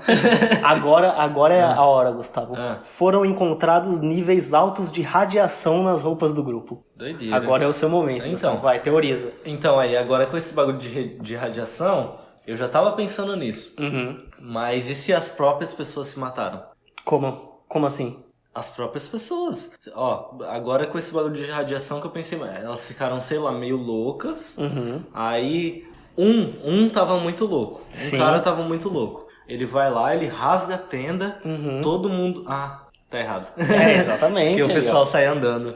Agora é a hora, Gustavo. Foram encontrados níveis altos de radiação nas roupas do grupo. Doideira. Agora é o seu momento, Gustavo. Vai, teoriza. Então, aí, agora com esse bagulho de radiação, eu já tava pensando nisso. Mas e se as próprias pessoas se mataram? Como assim? As próprias pessoas. Ó, agora com esse bagulho de radiação que eu pensei, elas ficaram, sei lá, meio loucas. Aí, um tava muito louco. Um cara tava muito louco. Ele vai lá, ele rasga a tenda, todo mundo... Ah, tá errado. Exatamente. Porque o pessoal sai andando.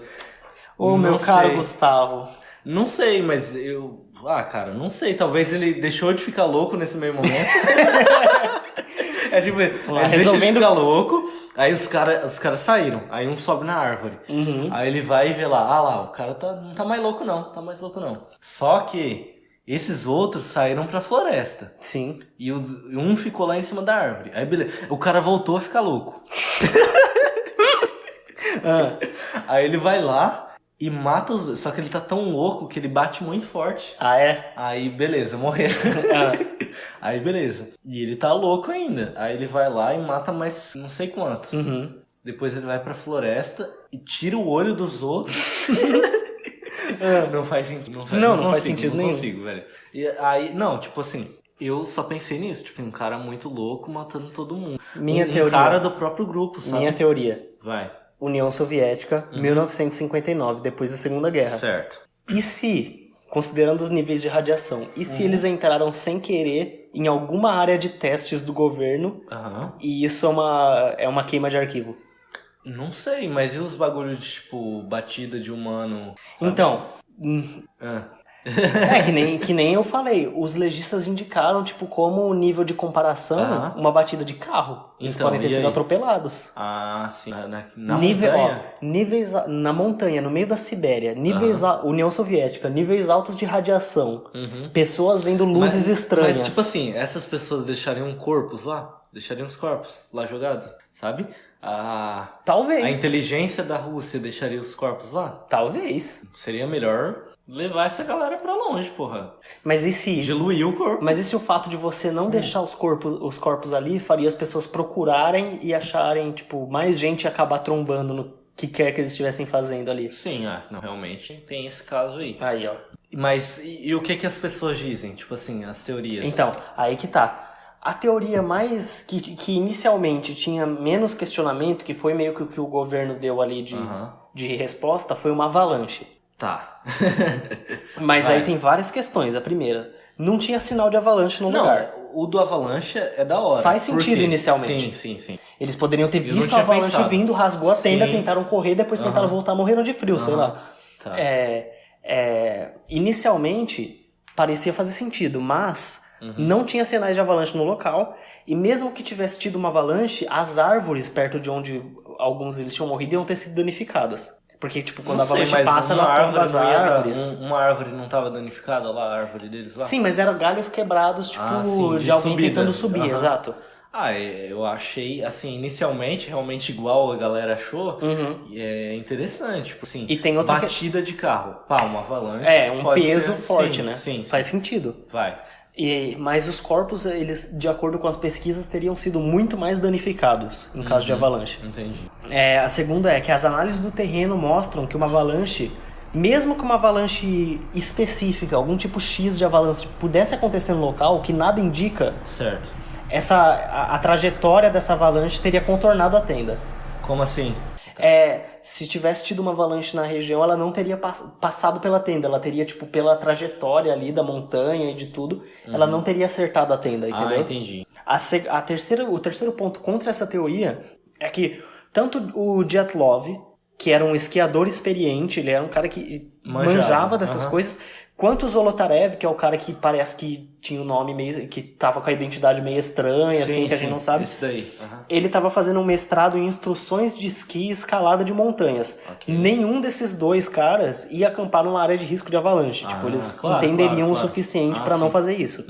Ô, meu caro Gustavo. Não sei, mas eu... Ah, cara, não sei. Talvez ele deixou de ficar louco nesse meio momento. É tipo, ele resolvendo ficar louco, aí os caras saíram, aí um sobe na árvore. Aí ele vai e vê lá, o cara não tá mais louco não. Só que esses outros saíram pra floresta. Sim. E um ficou lá em cima da árvore. Aí beleza, o cara voltou a ficar louco. Aí ele vai lá e mata os dois. Só que ele tá tão louco que ele bate muito forte. Ah, é? Aí, beleza, morreram. Aí, beleza. E ele tá louco ainda. Aí ele vai lá e mata mais não sei quantos. Depois ele vai pra floresta e tira o olho dos outros. Não faz sentido. Não faz sentido nenhum. Não consigo, velho. E aí, não, tipo assim... Eu só pensei nisso. Tipo, tem um cara muito louco matando todo mundo. Minha teoria. Um cara do próprio grupo, sabe? Minha teoria. Vai. União Soviética, 1959, depois da Segunda Guerra. Certo. E se, considerando os níveis de radiação, e se eles entraram sem querer em alguma área de testes do governo e isso é uma queima de arquivo? Não sei, mas e os bagulhos de, tipo, batida de humano? Sabe? Então... que nem eu falei, os legistas indicaram, tipo, como nível de comparação, uma batida de carro. Eles podem ter sido atropelados. Ah, sim. Na montanha? Níveis na montanha, no meio da Sibéria, níveis União Soviética, níveis altos de radiação, pessoas vendo luzes estranhas. Mas, tipo assim, essas pessoas deixariam corpos lá? Deixariam os corpos lá jogados, sabe? Talvez. A inteligência da Rússia deixaria os corpos lá? Talvez. Seria melhor levar essa galera pra longe, porra. Mas e se... Diluir o corpo. Mas e se o fato de você não deixar os corpos ali faria as pessoas procurarem e acharem, tipo, mais gente acabar trombando no que quer que eles estivessem fazendo ali? Sim, não, realmente tem esse caso aí. Aí, ó. Mas e o que as pessoas dizem? Tipo assim, as teorias. Então, aí que tá. A teoria mais que inicialmente tinha menos questionamento, que foi meio que o que o governo deu ali de resposta, foi uma avalanche. Tá. Mas aí tem várias questões. A primeira, não tinha sinal de avalanche no lugar. O do avalanche é da hora. Faz sentido inicialmente. Sim. Eles poderiam ter visto a avalanche vindo, rasgou a tenda, tentaram correr, depois tentaram voltar, morreram de frio, sei lá. Tá. Inicialmente, parecia fazer sentido, mas... Não tinha sinais de avalanche no local, e mesmo que tivesse tido uma avalanche, as árvores perto de onde alguns deles tinham morrido iam ter sido danificadas. Porque, tipo, quando a avalanche passa na tomba das árvores... Uma árvore não estava danificada lá, a árvore deles lá? Sim, mas eram galhos quebrados, tipo, de alguém tentando subir, exato. Eu achei, assim, inicialmente, realmente igual a galera achou, e é interessante, tipo assim, e tem outra batida de carro, uma avalanche. Um peso forte, né? Sim. Faz sentido. Vai. Mas os corpos, eles, de acordo com as pesquisas, teriam sido muito mais danificados em caso de avalanche. Entendi. A segunda é que as análises do terreno mostram que uma avalanche, mesmo que uma avalanche específica, algum tipo X de avalanche pudesse acontecer no local, o que nada indica, certo. A trajetória dessa avalanche teria contornado a tenda. Como assim? Se tivesse tido uma avalanche na região, ela não teria passado pela tenda, ela teria, tipo, pela trajetória ali da montanha e de tudo, ela não teria acertado a tenda, entendeu? Entendi. O terceiro ponto contra essa teoria é que tanto o Dyatlov, que era um esquiador experiente, ele era um cara que manjava dessas coisas, quanto o Zolotarev, que é o cara que parece que tinha um nome meio... que tava com a identidade meio estranha, que a gente não sabe. Isso daí. Ele tava fazendo um mestrado em instruções de esqui e escalada de montanhas. Okay. Nenhum desses dois caras ia acampar numa área de risco de avalanche. Eles entenderiam o suficiente para não fazer isso.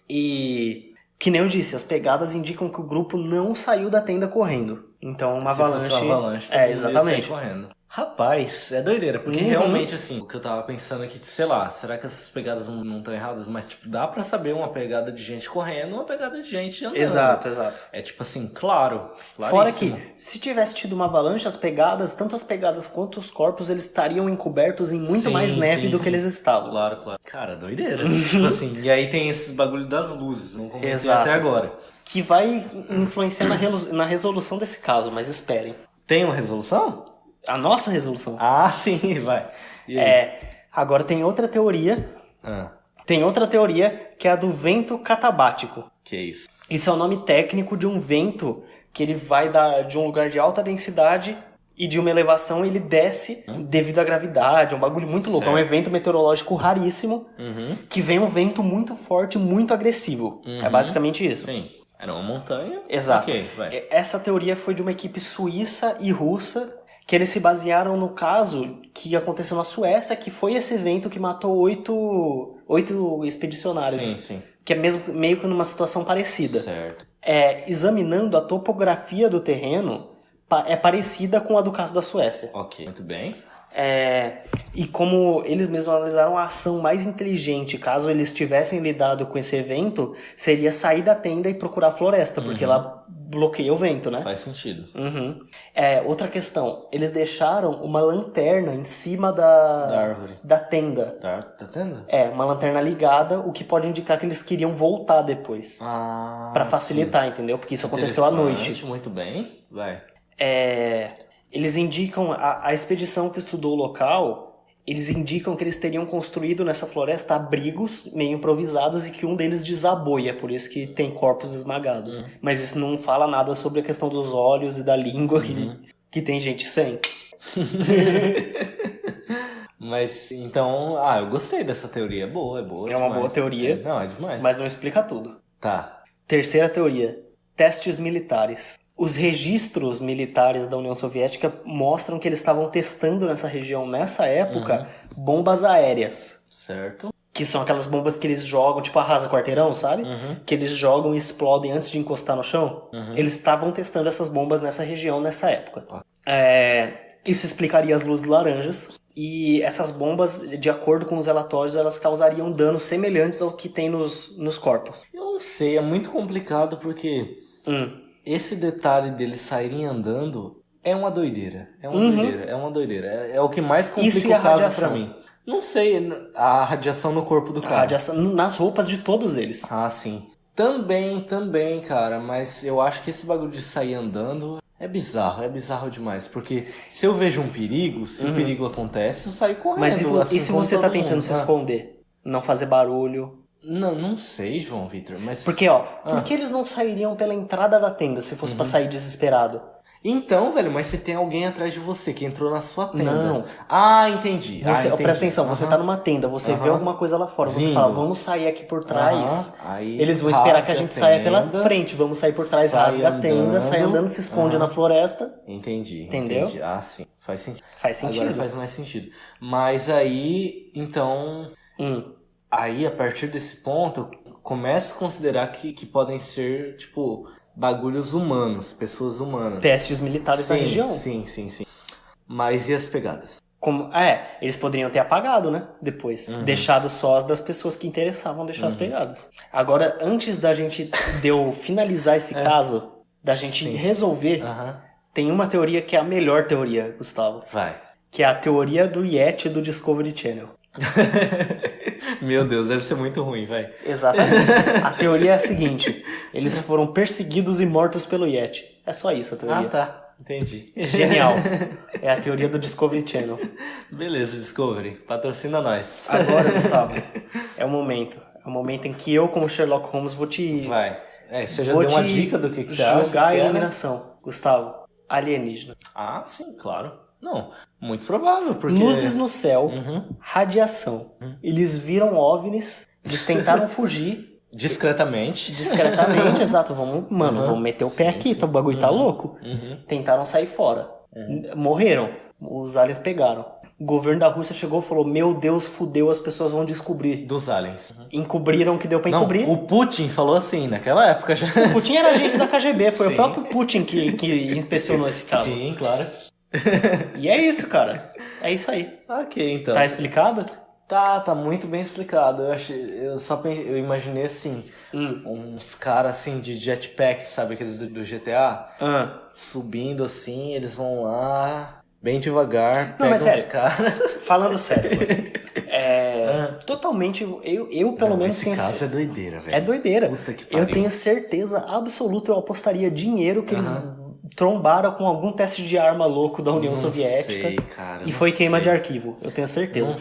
E... que nem eu disse, as pegadas indicam que o grupo não saiu da tenda correndo. Então uma avalanche... exatamente. Correndo. Rapaz, é doideira, porque realmente, assim, o que eu tava pensando aqui, sei lá, será que essas pegadas não estão erradas? Mas, tipo, dá pra saber uma pegada de gente correndo e uma pegada de gente andando. Exato. É tipo assim, claro, fora que, se tivesse tido uma avalanche, tanto as pegadas quanto os corpos, eles estariam encobertos em muito mais neve do que eles estavam. Claro. Cara, doideira. Tipo assim, e aí tem esses bagulho das luzes, não comentei até agora. Que vai influenciar na resolução desse caso, mas esperem. Tem uma resolução? A nossa resolução. Ah, sim, vai. E aí? Agora tem outra teoria. Tem outra teoria que é a do vento catabático. Que isso? Isso é o nome técnico de um vento que ele vai de um lugar de alta densidade e de uma elevação ele desce devido à gravidade. É um bagulho muito louco. Certo. É um evento meteorológico raríssimo Uhum. que vem um vento muito forte, muito agressivo. É basicamente isso. Sim. Era uma montanha. Exato. Ok, vai. Essa teoria foi de uma equipe suíça e russa que eles se basearam no caso que aconteceu na Suécia, que foi esse vento que matou 8 expedicionários. Sim, sim. Que é meio que numa situação parecida. Certo. Examinando a topografia do terreno, é parecida com a do caso da Suécia. Ok, muito bem. E como eles mesmos analisaram, a ação mais inteligente, caso eles tivessem lidado com esse evento, seria sair da tenda e procurar a floresta, porque ela bloqueia o vento, né? Faz sentido. Outra questão, eles deixaram uma lanterna em cima da árvore. da tenda. Tá tendo? Uma lanterna ligada, o que pode indicar que eles queriam voltar depois. Pra facilitar, entendeu? Porque isso aconteceu à noite. Muito bem. Vai. Eles indicam, a expedição que estudou o local, eles indicam que eles teriam construído nessa floresta abrigos meio improvisados e que um deles desabou, e é por isso que tem corpos esmagados. Mas isso não fala nada sobre a questão dos olhos e da língua, que tem gente sem. Mas, então, eu gostei dessa teoria. É boa. É uma boa teoria. Não, é demais. Mas não explica tudo. Tá. Terceira teoria, testes militares. Os registros militares da União Soviética mostram que eles estavam testando nessa região, nessa época, bombas aéreas. Certo. Que são aquelas bombas que eles jogam, tipo arrasa-quarteirão, sabe? Que eles jogam e explodem antes de encostar no chão. Eles estavam testando essas bombas nessa região, nessa época. Isso explicaria as luzes laranjas. E essas bombas, de acordo com os relatórios, elas causariam danos semelhantes ao que tem nos corpos. Eu não sei, é muito complicado porque... Esse detalhe deles saírem andando é uma doideira. É uma doideira. É o que mais complica o caso pra mim. Não sei, a radiação no corpo do cara. A radiação nas roupas de todos eles. Ah, sim. Também, cara. Mas eu acho que esse bagulho de sair andando é bizarro demais. Porque se eu vejo um perigo, se o perigo acontece, eu saio correndo. Mas assim, e se você tá tentando se esconder? Não fazer barulho? Não sei, João Vitor, mas... Porque, por que eles não sairiam pela entrada da tenda se fosse pra sair desesperado? Então, velho, mas se tem alguém atrás de você que entrou na sua tenda... Não. Entendi. Presta atenção, você tá numa tenda, você vê alguma coisa lá fora, você fala, vamos sair aqui por trás. Aí eles vão esperar que a gente saia pela frente, vamos sair por trás, rasga a tenda, sai andando, se esconde na floresta. Entendi. Entendeu? Entendi. Sim, faz sentido. Faz sentido. Agora faz mais sentido. Mas aí, então... Aí, a partir desse ponto, começo a considerar que podem ser, tipo, bagulhos humanos, pessoas humanas. Testes militares na região. Sim. Mas e as pegadas? Eles poderiam ter apagado, né? Depois. Deixado só as das pessoas que interessavam deixar as pegadas. Agora, antes de eu finalizar esse caso, da gente resolver, tem uma teoria que é a melhor teoria, Gustavo. Vai. Que é a teoria do Yeti do Discovery Channel. Meu Deus, deve ser muito ruim, vai. Exatamente. A teoria é a seguinte: eles foram perseguidos e mortos pelo Yeti. É só isso a teoria. Tá. Entendi. Genial. É a teoria do Discovery Channel. Beleza, Discovery. Patrocina nós. Agora, Gustavo, é o momento. É o momento em que eu, como Sherlock Holmes, vou te... Você já deu uma dica do que você acha? Jogar a iluminação. Gustavo, alienígena. Sim, claro. Não, muito provável, porque... Luzes no céu, radiação. Eles viram OVNIs, eles tentaram fugir. Discretamente, exato. Vamos meter o pé aqui, o bagulho tá louco. Tentaram sair fora. Morreram. Os aliens pegaram. O governo da Rússia chegou e falou, meu Deus, fudeu, as pessoas vão descobrir. Dos aliens. Encobriram o que deu pra encobrir. O Putin falou assim, naquela época já. O Putin era agente da KGB, foi o próprio Putin que inspecionou esse caso. Sim, claro. E é isso, cara. É isso aí. Ok, então. Tá explicado? Tá muito bem explicado. Eu imaginei assim, uns caras assim de jetpack, sabe, aqueles do GTA? Subindo assim, eles vão lá, bem devagar, pegam os caras. Falando sério, totalmente, eu pelo menos tenho... Esse caso é doideira, velho. É doideira. Puta que pariu. Eu tenho certeza absoluta, eu apostaria dinheiro que eles trombaram com algum teste de arma louco da União Não Soviética. sei, cara, E não foi queima de sei. arquivo, eu tenho certeza. Não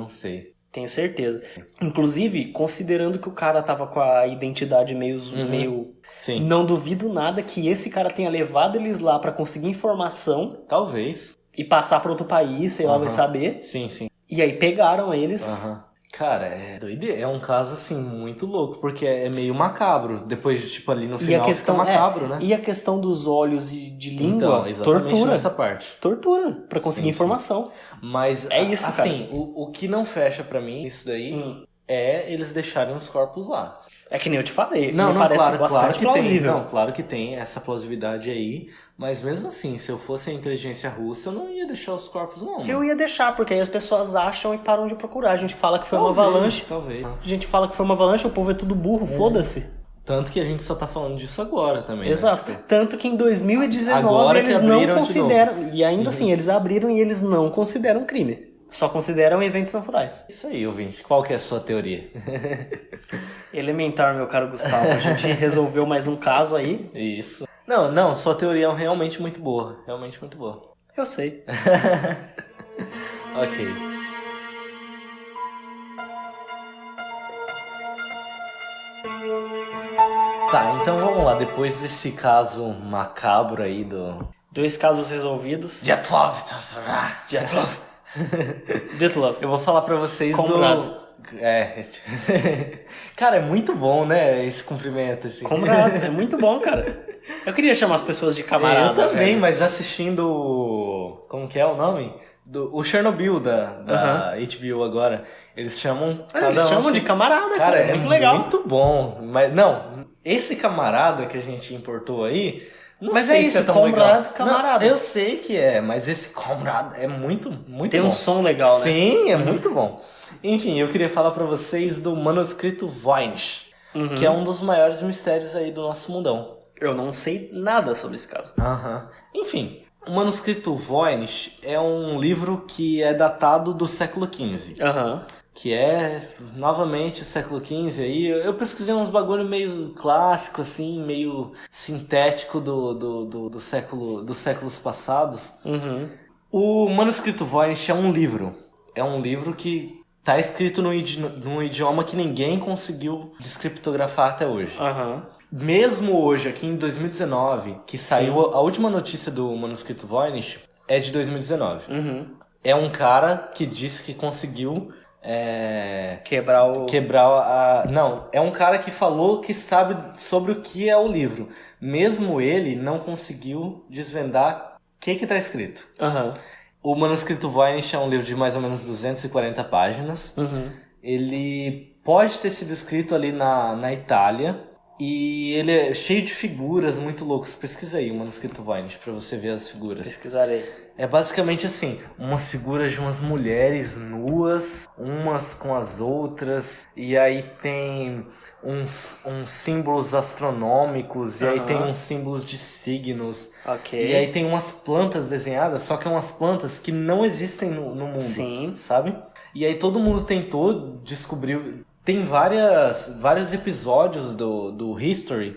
sei. Tenho certeza. Inclusive, considerando que o cara tava com a identidade meio Sim, não duvido nada que esse cara tenha levado eles lá pra conseguir informação talvez. e passar pra outro país, sei lá, vai Aham. saber. Sim, sim. E aí pegaram eles. Aham. Cara, é doideira. É um caso, assim, muito louco, porque é meio macabro. Depois, tipo, ali no E a final questão fica macabro, né? E a questão dos olhos e de língua, Então, exatamente tortura. nessa parte. Tortura pra conseguir Sim, informação. Mas, É isso, assim, o que não fecha pra mim, isso daí, é eles deixarem os corpos lá. É que nem eu te falei, Não, me parece claro bastante que plausível. tem. Não, claro que tem essa plausibilidade aí. Mas mesmo assim, se eu fosse a inteligência russa, eu não ia deixar os corpos, não. Eu ia deixar, porque aí as pessoas acham e param de procurar. A gente fala que foi uma Talvez, avalanche. Talvez. A gente fala que foi uma avalanche, o povo é tudo burro, foda-se. Tanto que a gente só tá falando disso agora também. Exato. Né? Tipo, Tanto que em 2019 agora que eles não abriram de consideram. E ainda assim, eles abriram e eles não consideram crime. Só consideram eventos naturais. isso aí, ouvinte. Qual que é a sua teoria? Elementar, meu caro Gustavo. A gente resolveu mais um caso aí. Isso. Não, sua teoria é realmente muito boa. Realmente muito boa. Eu sei. Ok. Tá, então vamos lá. Depois desse caso macabro aí do... 2 casos resolvidos. Dyatlov. Dyatlov. Dyatlov. Eu vou falar pra vocês Comrade. do... É. Cara, é muito bom, né? Esse cumprimento, assim. Comrade. É muito bom, cara. Eu queria chamar as pessoas de camarada. Eu também, velho. mas assistindo... Como que é o nome? O Chernobyl da HBO agora. Eles chamam... Eles chamam de camarada, cara. É muito legal. Muito bom. Mas, não, esse camarada que a gente importou aí... Não Mas sei é se isso, tão comrade, legal. camarada. Não, eu sei que é, mas esse camarada é muito Tem bom. um som legal, né? Sim, é muito bom. Enfim, eu queria falar pra vocês do manuscrito Voynich, que é um dos maiores mistérios aí do nosso mundão. Eu não sei nada sobre esse caso. Enfim, o manuscrito Voynich é um livro que é datado do século XV. Que é, novamente, o século XV aí. Eu pesquisei uns bagulho meio clássico, assim, meio sintético dos séculos passados. O manuscrito Voynich é um livro. É um livro que tá escrito num idioma que ninguém conseguiu descriptografar até hoje. Mesmo hoje, aqui em 2019, que saiu a última notícia do manuscrito Voynich, é de 2019. É um cara que disse que conseguiu... Não, é um cara que falou que sabe sobre o que é o livro. Mesmo ele não conseguiu desvendar o que tá escrito. O manuscrito Voynich é um livro de mais ou menos 240 páginas. Ele pode ter sido escrito ali na Itália. E ele é cheio de figuras muito loucas. Pesquisa aí o manuscrito Voynich pra você ver as figuras. Pesquisarei. É basicamente assim, umas figuras de umas mulheres nuas, umas com as outras, e aí tem uns símbolos astronômicos, e aí tem uns símbolos de signos, e aí tem umas plantas desenhadas, só que é umas plantas que não existem no mundo, sabe? E aí todo mundo tentou descobrir, tem vários episódios do History,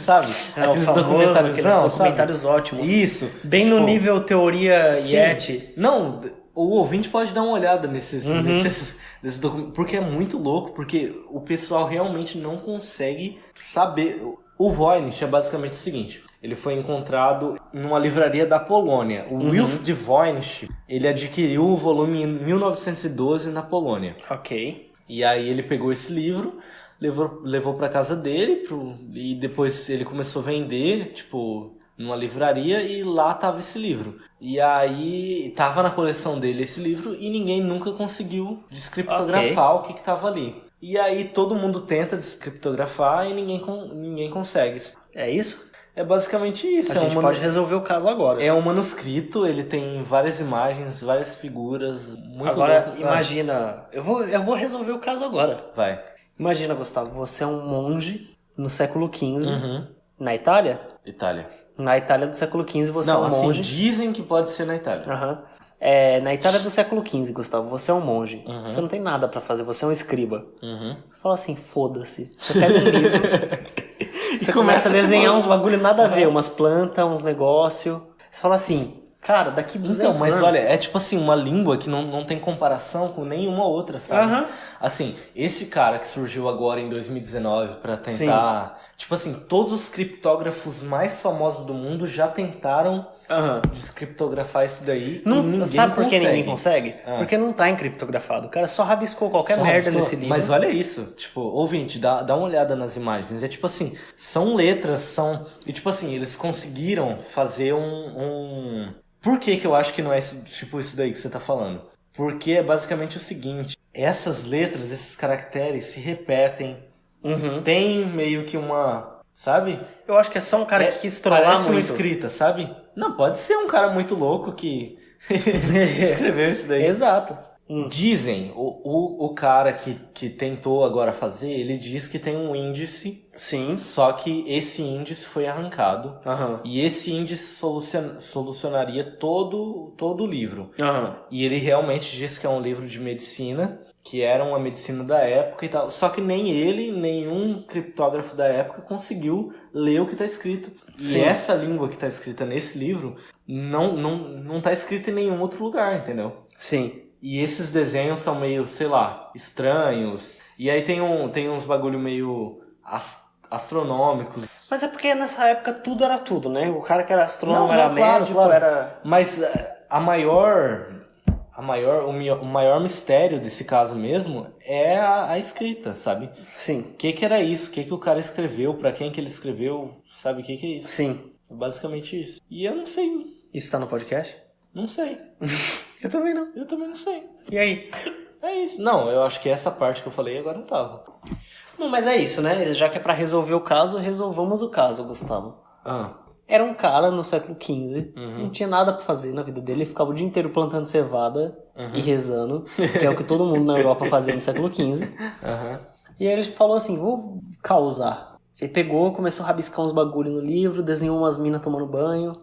sabe? Aqueles documentários ótimos. Isso. Bem no nível teoria Yeti. Não, o ouvinte pode dar uma olhada nesses documentários, porque é muito louco, porque o pessoal realmente não consegue saber. O Voynich é basicamente o seguinte, ele foi encontrado numa livraria da Polônia. O Wilf de Voynich, ele adquiriu o volume em 1912 na Polônia. E aí ele pegou esse livro, levou pra casa dele, e depois ele começou a vender, tipo, numa livraria, e lá tava esse livro. E aí tava na coleção dele esse livro, e ninguém nunca conseguiu descriptografar o que tava ali. E aí todo mundo tenta descriptografar e ninguém consegue. É isso? É basicamente isso. A gente pode resolver o caso agora. É um manuscrito, ele tem várias imagens, várias figuras muito agora, loucas. Imagina, eu vou resolver o caso agora. Vai. Imagina, Gustavo, você é um monge no século XV, na Itália? Itália. Na Itália do século XV você é um monge. Dizem que pode ser na Itália. Na Itália do século XV, Gustavo, você é um monge. Você não tem nada pra fazer, você é um escriba. Você fala assim, foda-se. Você pega um livro, Você começa a desenhar tipo, uns bagulho nada a ver, umas plantas, uns negócios. Você fala assim, cara, daqui 200 Então, mas anos... olha, é tipo assim, uma língua que não tem comparação com nenhuma outra, sabe? Aham. Assim, esse cara que surgiu agora em 2019 pra tentar... Tipo assim, todos os criptógrafos mais famosos do mundo já tentaram descriptografar isso daí e ninguém sabe por que consegue. ninguém consegue? Porque não tá encriptografado. O cara só rabiscou qualquer Só merda rabiscou. nesse livro. Mas olha isso, tipo, ouvinte, dá uma olhada nas imagens. É tipo assim, são letras, são... E tipo assim, eles conseguiram fazer Por que eu acho que não é tipo isso daí que você tá falando? Porque é basicamente o seguinte, essas letras, esses caracteres se repetem, tem meio que uma... Sabe? Eu acho que é só um cara que quis trollar parece muito. uma escrita, sabe? Não, pode ser um cara muito louco que escreveu isso daí. Exato. Dizem, o cara que tentou agora fazer, ele diz que tem um índice, Sim. só que esse índice foi arrancado. Aham. E esse índice solucionaria todo o livro. Aham. E ele realmente disse que é um livro de medicina, que era uma medicina da época e tal. Só que nem ele, nenhum criptógrafo da época conseguiu ler o que está escrito. Sim. E essa língua que está escrita nesse livro não está escrita em nenhum outro lugar, entendeu? Sim. E esses desenhos são meio, sei lá, estranhos. E aí tem uns bagulho meio astronômicos. Mas é porque nessa época tudo era tudo, né? O cara que era astrônomo era claro, médico, claro. era... Mas o maior mistério desse caso mesmo é a escrita, sabe? Sim. O que era isso? O que o cara escreveu? Pra quem que ele escreveu? Sabe o que é isso? Sim. É basicamente isso. E eu não sei. Isso tá no podcast? Não sei. Eu também não. Eu também não sei. E aí? É isso. Não, eu acho que essa parte que eu falei agora não tava. Não, mas é isso, né? Já que é pra resolver o caso, resolvamos o caso, Gustavo. Era um cara no século XV, não tinha nada pra fazer na vida dele, ele ficava o dia inteiro plantando cevada e rezando, que é o que todo mundo na Europa fazia no século XV. E aí ele falou assim, vou causar. Ele pegou, começou a rabiscar uns bagulho no livro, desenhou umas minas tomando banho.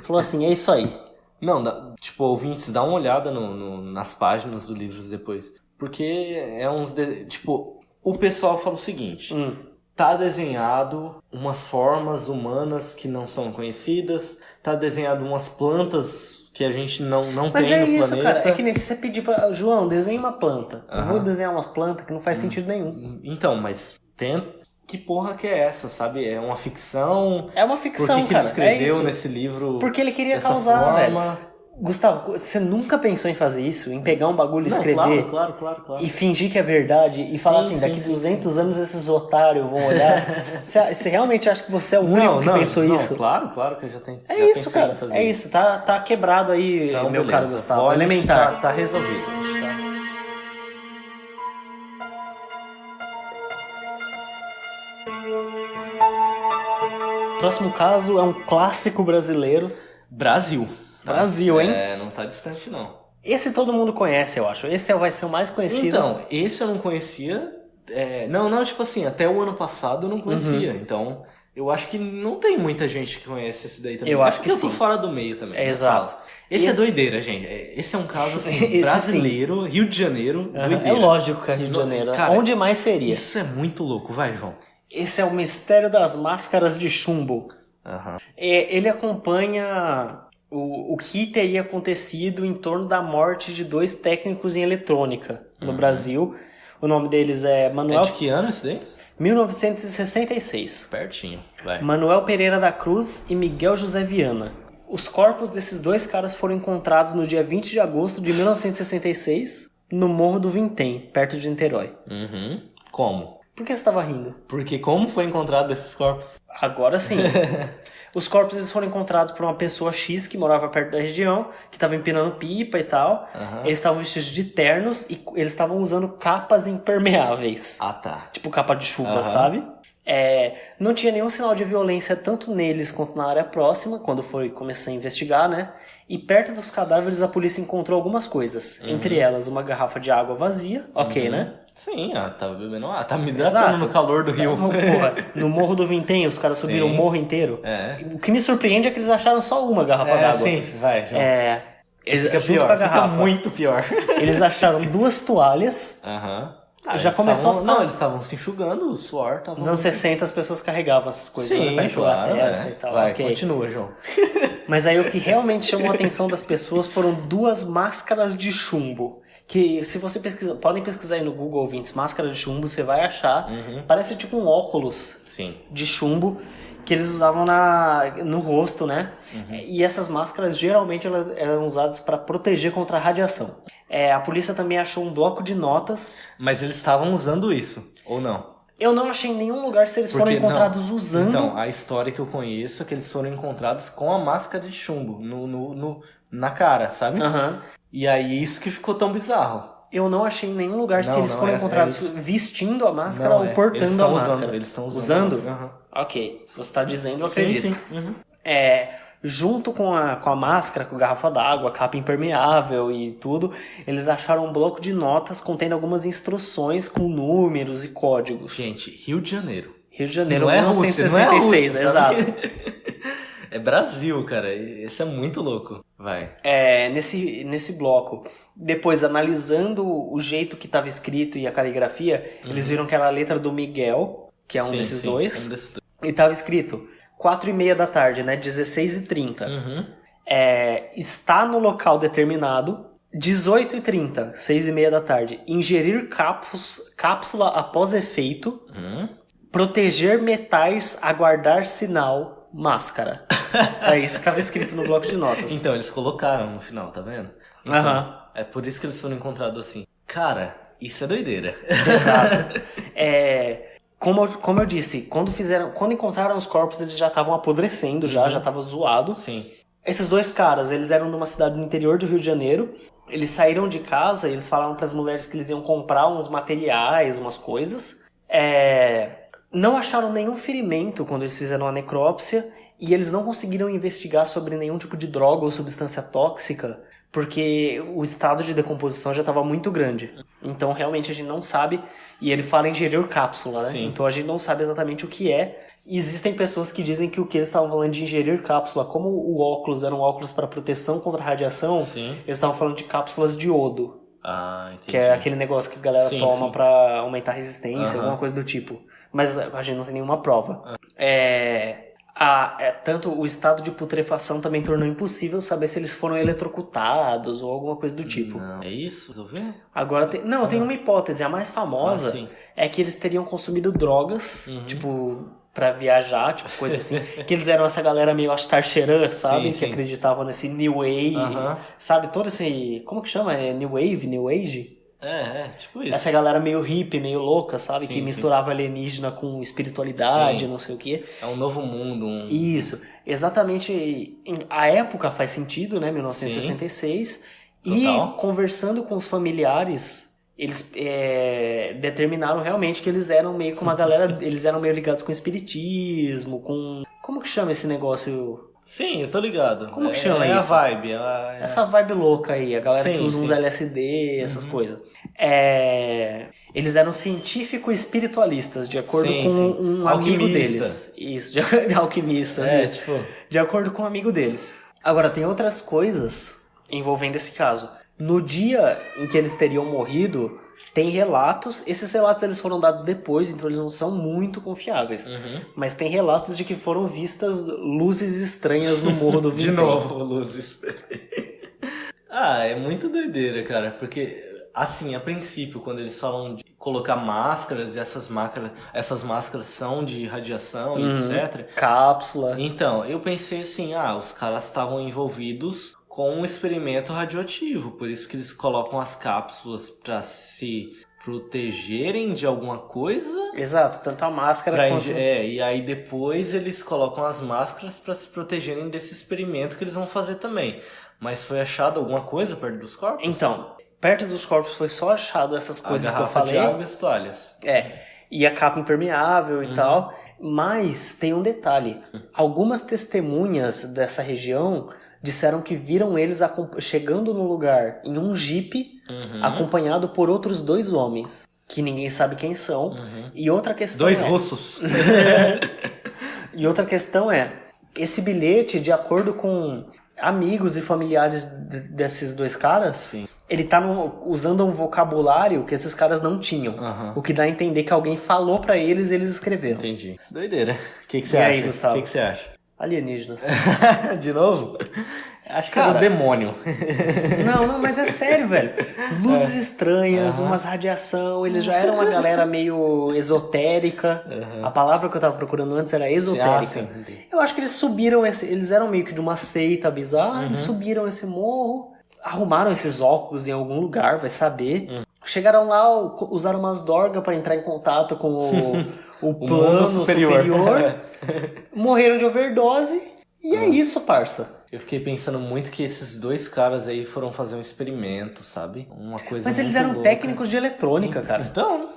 Falou assim, é isso aí. Não, tipo, ouvintes, dá uma olhada nas páginas do livro depois. Porque é uns... Tipo, o pessoal fala o seguinte... Tá desenhado umas formas humanas que não são conhecidas, tá desenhado umas plantas que a gente não tem no planeta. Mas é isso, cara. É que nem se você pedir pra... João, desenha uma planta. Eu vou desenhar umas plantas que não faz sentido nenhum. Então, mas que porra que é essa, sabe? É uma ficção? É uma ficção, Por que cara. ele escreveu é nesse livro? Porque ele queria dessa causar, forma? velho. Gustavo, você nunca pensou em fazer isso? Em pegar um bagulho e escrever Claro. e fingir que é verdade e falar assim, daqui 200 anos esses otários vão olhar? Você realmente acha que você é o único que pensou isso? Claro que eu já tenho. É isso, cara. É isso. Tá quebrado aí, Então, meu beleza. caro Gustavo. Olha, Elementar. Tá resolvido. Próximo caso é um clássico brasileiro. Brasil, hein? Não tá distante, não. Esse todo mundo conhece, eu acho. Esse vai ser o mais conhecido. Então, esse eu não conhecia. Não, tipo assim, até o ano passado eu não conhecia. Então, eu acho que não tem muita gente que conhece esse daí também. Eu acho que eu sim. tô fora do meio também. Exato. Esse é doideira, gente. Esse é um caso assim, brasileiro, Rio de Janeiro, doideira. É lógico que é Rio de Janeiro. Cara, onde mais seria? Isso é muito louco. Vai, João. Esse é o mistério das máscaras de chumbo. Ele acompanha o que teria acontecido em torno da morte de 2 técnicos em eletrônica no Brasil. O nome deles é Manuel... É de que ano isso daí? 1966. Pertinho, vai. Manuel Pereira da Cruz e Miguel José Viana. Os corpos desses 2 caras foram encontrados no dia 20 de agosto de 1966 no Morro do Vintém, perto de Niterói. Como? Por que você estava rindo? Porque como foi encontrado esses corpos? Agora sim. Os corpos eles foram encontrados por uma pessoa X que morava perto da região, que estava empinando pipa e tal. Eles estavam vestidos de ternos e eles estavam usando capas impermeáveis. Ah, tá. Tipo capa de chuva, sabe? Não tinha nenhum sinal de violência tanto neles quanto na área próxima, quando foi começar a investigar, né? E perto dos cadáveres a polícia encontrou algumas coisas. Entre elas, uma garrafa de água vazia. Ok, né? Sim, tava bebendo água. Tá me hidratando no calor do rio. Porra, no Morro do Vintém, os caras subiram o morro inteiro. O que me surpreende é que eles acharam só uma garrafa d'água. Sim, vai, João. Eles, Fica junto pior, com a garrafa. fica muito pior. Eles acharam 2 toalhas. Já começou a ficar... Não, eles estavam se enxugando, o suor tava... Nos anos 60 as pessoas carregavam essas coisas, né, pra enxugar a testa e tal. Vai, ok. continua, João. Mas aí o que realmente chamou a atenção das pessoas foram 2 máscaras de chumbo. Que se você pesquisar, podem pesquisar aí no Google, ouvintes, máscara de chumbo, você vai achar. Parece tipo um óculos de chumbo que eles usavam no rosto, né? E essas máscaras geralmente elas eram usadas para proteger contra a radiação. A polícia também achou um bloco de notas. Mas eles estavam usando isso, ou não? Eu não achei em nenhum lugar se eles foram encontrados usando. Então, a história que eu conheço é que eles foram encontrados com a máscara de chumbo na cara, sabe? E aí isso que ficou tão bizarro. Eu não achei em nenhum lugar se eles foram encontrados vestindo a máscara ou portando a máscara. Eles estão usando. Usando? Ok, se você está dizendo, eu acredito. Sim. Junto com a máscara, com garrafa d'água, capa impermeável e tudo, eles acharam um bloco de notas contendo algumas instruções com números e códigos. Gente, Rio de Janeiro. Rio de Janeiro, não 1966, Rússia, exato. É Brasil, cara. Isso é muito louco. Vai. Nesse bloco, depois analisando o jeito que estava escrito e a caligrafia, eles viram que era a letra do Miguel, que é um desses dois. E estava escrito 4:30 da tarde, né? 16:30. Está no local determinado. 18:30, 6:30 da tarde. Ingerir cápsula após efeito. Proteger metais, aguardar sinal, máscara. É isso que estava escrito no bloco de notas. Então, eles colocaram no final, tá vendo? Então, é por isso que eles foram encontrados assim. Cara, isso é doideira. Exato. Como eu disse, quando encontraram os corpos, eles já estavam apodrecendo, já estava zoado. Sim. Esses 2 caras, eles eram de uma cidade no interior do Rio de Janeiro. Eles saíram de casa e eles falaram para as mulheres que eles iam comprar uns materiais, umas coisas. Não acharam nenhum ferimento quando eles fizeram a necrópsia e eles não conseguiram investigar sobre nenhum tipo de droga ou substância tóxica porque o estado de decomposição já estava muito grande. Então, realmente, a gente não sabe. E ele fala em ingerir cápsula, né? Sim. Então, a gente não sabe exatamente o que é. E existem pessoas que dizem que o que eles estavam falando de ingerir cápsula, como o óculos era um óculos para proteção contra a radiação, eles estavam falando de cápsulas de iodo. Entendi. Que é aquele negócio que a galera toma para aumentar a resistência, alguma coisa do tipo. Mas a gente não tem nenhuma prova. Tanto o estado de putrefação também tornou impossível saber se eles foram eletrocutados ou alguma coisa do tipo. Não. É isso? Resolver? Agora tem uma hipótese, a mais famosa é que eles teriam consumido drogas, tipo, pra viajar, tipo, coisa assim. Que eles eram essa galera meio Astarcheran, sabe? Que acreditavam nesse New Age, sabe? Todo esse... Como que chama? New Wave? New Age? Tipo isso. Essa galera meio hippie, meio louca, sabe? Que misturava alienígena com espiritualidade, não sei o quê. É um novo mundo. Isso. Exatamente. A época faz sentido, né? 1966. E conversando com os familiares, eles determinaram realmente que eles eram meio que uma galera... Eles eram meio ligados com espiritismo, com... Como que chama esse negócio... Sim, eu tô ligado. Como que chama isso? A vibe. Essa vibe louca aí, a galera que usa uns LSD, essas coisas. Eles eram científico-espiritualistas, de acordo com um amigo deles. Isso, alquimistas. De acordo com um amigo deles. Agora, tem outras coisas envolvendo esse caso. No dia em que eles teriam morrido... Tem relatos, esses relatos eles foram dados depois, então eles não são muito confiáveis. Mas tem relatos de que foram vistas luzes estranhas no Morro do Vintém. De novo, luzes. É muito doideira, cara, porque, assim, a princípio, quando eles falam de colocar máscaras, e essas máscaras são de radiação, etc. Cápsula. Então, eu pensei assim, os caras estavam envolvidos... com um experimento radioativo, por isso que eles colocam as cápsulas para se protegerem de alguma coisa. Exato, tanto a máscara quanto... e aí depois eles colocam as máscaras para se protegerem desse experimento que eles vão fazer também. Mas foi achado alguma coisa perto dos corpos? Então, perto dos corpos foi só achado essas coisas que eu falei. A garrafa de água e as toalhas. E a capa impermeável e tal. Mas tem um detalhe. Algumas testemunhas dessa região... disseram que viram eles chegando no lugar em um jipe, acompanhado por outros 2 homens, que ninguém sabe quem são. E outra questão 2 russos. E outra questão esse bilhete, de acordo com amigos e familiares desses dois caras, Sim. ele tá usando um vocabulário que esses caras não tinham. Aham. O que dá a entender que alguém falou pra eles e eles escreveram. Entendi. Doideira. O que você E acha? aí, Gustavo? O que você acha? Alienígenas. De novo? Acho que Cara, era o demônio. Não, mas é sério, velho. Luzes estranhas, umas radiação, eles já eram uma galera meio esotérica. A palavra que eu tava procurando antes era esotérica. sim. Eu acho que eles subiram eles eram meio que de uma seita bizarra, eles subiram esse morro, arrumaram esses óculos em algum lugar, vai saber. Chegaram lá, usaram umas dorgas pra entrar em contato com o plano superior. Morreram de overdose e é isso, parça. Eu fiquei pensando muito que esses dois caras aí foram fazer um experimento, sabe? Uma coisa Mas eles muito eram louca. técnicos de eletrônica, cara. Então,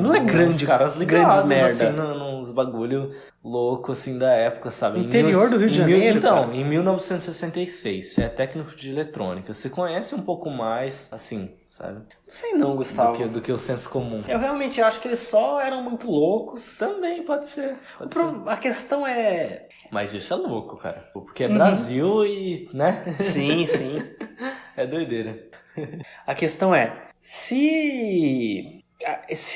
Não é grande, uns caras grandes ligados, merda. assim, nos bagulho louco, assim, da época, sabe? Interior do Rio de Janeiro, Então, cara. em 1966, você é técnico de eletrônica, você conhece um pouco mais, assim, sabe? Não sei não, Gustavo. Do que o senso comum. Eu realmente acho que eles só eram muito loucos. Também pode ser. A questão é... Mas isso é louco, cara. Porque é Brasil e, né? Sim, sim. É doideira. A questão é, se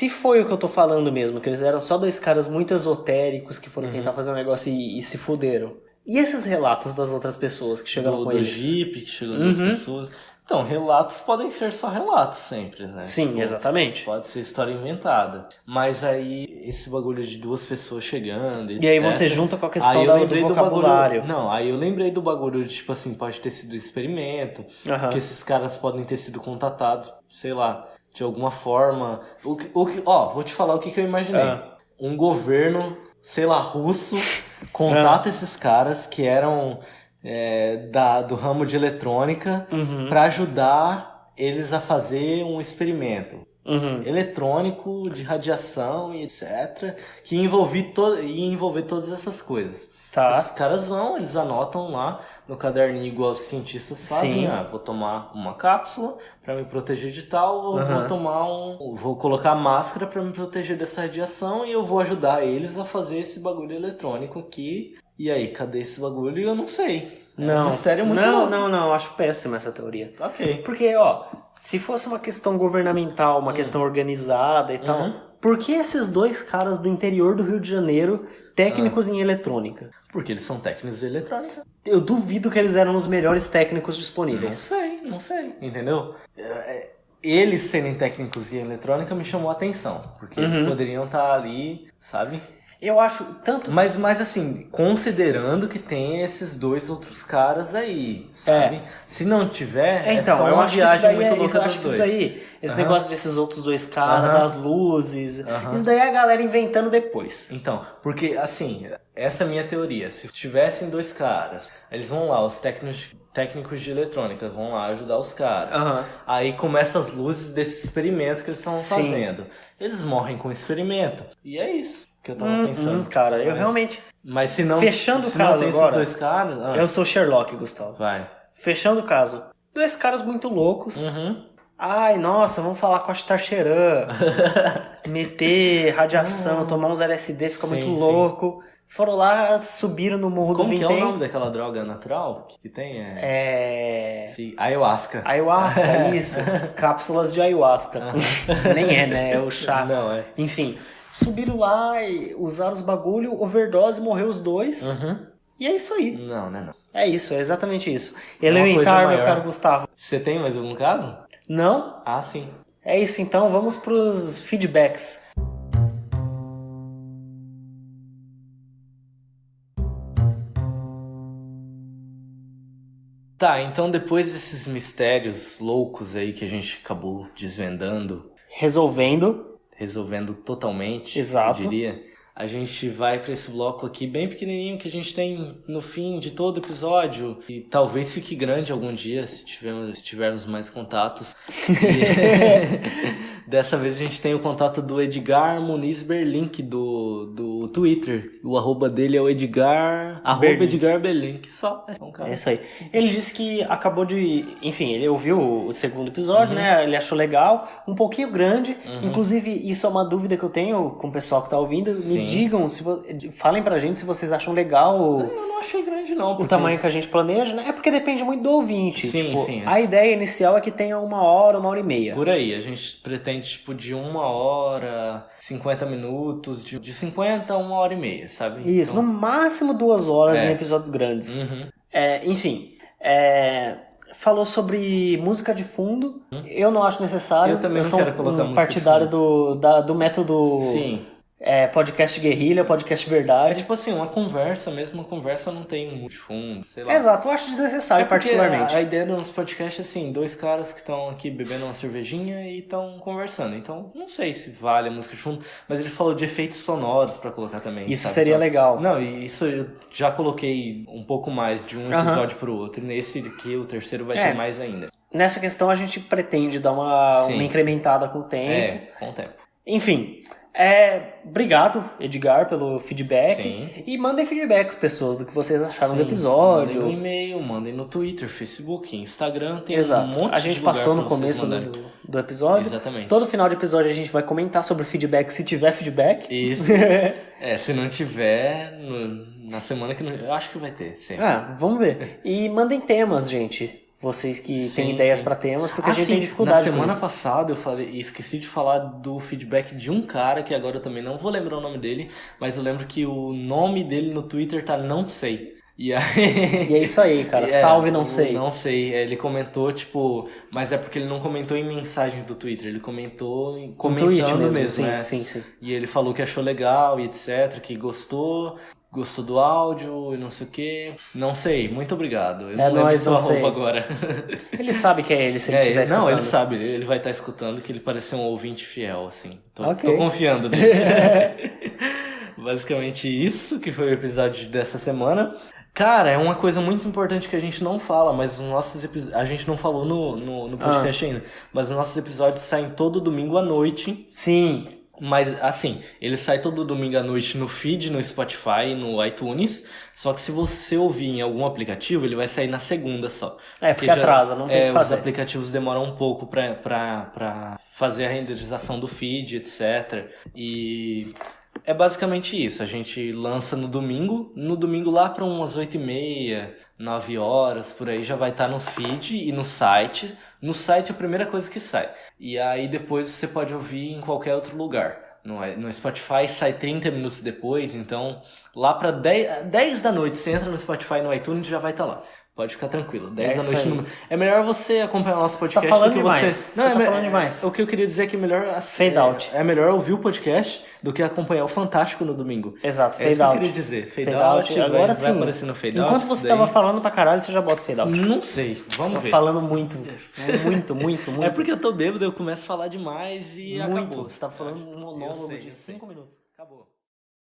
foi o que eu tô falando mesmo, que eles eram só dois caras muito esotéricos que foram tentar fazer um negócio e se fuderam. E esses relatos das outras pessoas que chegaram com do eles? Jeep, que chegou duas pessoas. Então, relatos podem ser só relatos sempre, né? Sim, Tipo, exatamente. pode ser história inventada. Mas aí, esse bagulho de duas pessoas chegando, etc. E aí você junta com a questão Aí eu do lembrei vocabulário. Não, aí eu lembrei do bagulho de, tipo assim, pode ter sido experimento, que esses caras podem ter sido contatados, sei lá, de alguma forma. Vou te falar o que eu imaginei. Um governo, sei lá, russo, contata esses caras que eram do ramo de eletrônica pra ajudar eles a fazer um experimento. Eletrônico, de radiação e etc. Que ia envolver todas essas coisas. Tá. Esses caras eles anotam lá no caderninho igual os cientistas fazem. Sim. Vou tomar uma cápsula para me proteger de tal, ou vou colocar máscara para me proteger dessa radiação e eu vou ajudar eles a fazer esse bagulho eletrônico aqui. E aí, cadê esse bagulho? Eu não sei. Não, um mistério muito louco. não, acho péssima essa teoria. Ok. Porque, se fosse uma questão governamental, uma questão organizada e tal, por que esses dois caras do interior do Rio de Janeiro, técnicos em eletrônica? Porque eles são técnicos de eletrônica. Eu duvido que eles eram os melhores técnicos disponíveis. Não sei, entendeu? Eles serem técnicos em eletrônica me chamou a atenção, porque eles poderiam estar ali, sabe? Eu acho tanto... Mas assim, considerando que tem esses dois outros caras aí, sabe? Se não tiver, então, só eu uma acho que isso viagem daí muito louca eu dos acho que isso dois. daí, esse negócio desses outros dois caras, das luzes, isso daí é a galera inventando depois. Então, porque assim, essa é a minha teoria. Se tivessem dois caras, eles vão lá, os técnicos de eletrônica vão lá ajudar os caras. Aí começam as luzes desse experimento que eles estão fazendo. Eles morrem com o experimento. E é isso que eu tava pensando. Cara, eu realmente... Mas se não, Fechando o se não caso tem agora, esses dois caras... eu sou Sherlock, Gustavo. Vai. Fechando o caso, dois caras muito loucos. Ai, nossa, vamos falar com a Tarcheran. Meter radiação, tomar uns LSD, fica muito louco. Foram lá, subiram no Morro do Vintém. Como que é o nome daquela droga natural que tem? Sim, ayahuasca. Ayahuasca, isso. Cápsulas de ayahuasca. Nem é, né? É o chá. Não, é. Enfim, subiram lá e usaram os bagulho, overdose, morreu os dois. E é isso aí. Não. É isso, é exatamente isso. Elementar, meu caro Gustavo. Você tem mais algum caso? Não? Ah, sim. É isso, então vamos pros feedbacks. Tá, então depois desses mistérios loucos aí que a gente acabou desvendando, resolvendo totalmente, exato, eu diria, a gente vai pra esse bloco aqui bem pequenininho que a gente tem no fim de todo episódio e talvez fique grande algum dia se tivermos mais contatos Dessa vez a gente tem o contato do Edgar Muniz Berlink do Twitter. O arroba dele é o Edgar Berlink. Só. É isso aí. Ele disse que acabou de... Enfim, ele ouviu o segundo episódio, né? Ele achou legal, um pouquinho grande. Inclusive, isso é uma dúvida que eu tenho com o pessoal que tá ouvindo. Sim. Me digam, falem pra gente se vocês acham legal Eu não achei grande não. o tamanho que a gente planeja, né? É porque depende muito do ouvinte. Sim, tipo, sim. A ideia inicial é que tenha 1 hora, 1h30. Por aí, a gente pretende tipo de 1 hora, 50 minutos, de 50 a 1h30, sabe? Isso, então... no máximo 2 horas em episódios grandes. Enfim, falou sobre música de fundo. Eu não acho necessário. Eu também não quero colocar música partidário do método. Sim. Podcast guerrilha, podcast verdade. É tipo assim, uma conversa mesmo, uma conversa não tem muito fundo, sei lá. Exato, eu acho desnecessário particularmente. A ideia dos podcasts é assim, 2 caras que estão aqui bebendo uma cervejinha e estão conversando. Então, não sei se vale a música de fundo, mas ele falou de efeitos sonoros pra colocar também. Isso sabe? seria legal. Não, e isso eu já coloquei um pouco mais de um episódio pro outro. E nesse aqui, o terceiro vai ter mais ainda. Nessa questão a gente pretende dar uma incrementada com o tempo. Com o tempo. Enfim... obrigado, Edgar, pelo feedback. Sim. E mandem feedbacks, pessoas, do que vocês acharam do episódio. Mandem no e-mail, mandem no Twitter, Facebook, Instagram, tem Exato. um monte a gente de lugar passou no pra vocês começo mandarem. do episódio. Exatamente. Todo final de episódio a gente vai comentar sobre o feedback, se tiver feedback. Isso. Se não tiver, na semana que não... Eu acho que vai ter, sempre. Vamos ver. E mandem temas, gente. Vocês que têm ideias pra temas, porque a gente tem dificuldade na com semana isso. passada eu esqueci de falar do feedback de um cara, que agora eu também não vou lembrar o nome dele, mas eu lembro que o nome dele no Twitter tá não sei. E é isso aí, cara. Salve não sei. Não sei. Ele comentou, tipo... Mas é porque ele não comentou em mensagem do Twitter. Ele comentou comentando mesmo, sim, né? Sim. E ele falou que achou legal e etc. Que gostou do áudio e não sei o que. Não sei. Muito obrigado. Eu não lembro sua roupa agora. Ele sabe que é ele, se ele estiver escutando. Não, ele sabe. Ele vai estar escutando, que ele parece ser um ouvinte fiel, assim. Tô confiando nele. Basicamente isso que foi o episódio dessa semana. Cara, é uma coisa muito importante que a gente não fala, mas os nossos a gente não falou no podcast ainda, mas os nossos episódios saem todo domingo à noite. Sim. Mas, assim, ele sai todo domingo à noite no feed, no Spotify, no iTunes, só que se você ouvir em algum aplicativo, ele vai sair na segunda só. Porque atrasa, não tem o que fazer. Os aplicativos demoram um pouco pra fazer a renderização do feed, etc. E... é basicamente isso, a gente lança no domingo lá para umas 8h30, 9 horas, por aí já vai estar no feed e no site. No site é a primeira coisa que sai. E aí depois você pode ouvir em qualquer outro lugar. No Spotify sai 30 minutos depois, então lá para 10 da noite você entra no Spotify e no iTunes já vai estar lá. Pode ficar tranquilo. 10 da noite. É melhor você acompanhar o nosso podcast do que você. Você tá falando demais. O que eu queria dizer é que é melhor. Fade out. É melhor ouvir o podcast do que acompanhar o Fantástico no domingo. Exato, fade out. É isso que eu queria dizer. Fade out. Agora sim. Vai aparecer no fade out. Enquanto você tava falando pra caralho, você já bota fade out. Não sei. Vamos ver. Falando muito. Muito. É porque eu tô bêbado, eu começo a falar demais e acabou. Você tá falando um monólogo de 5 minutos. Acabou.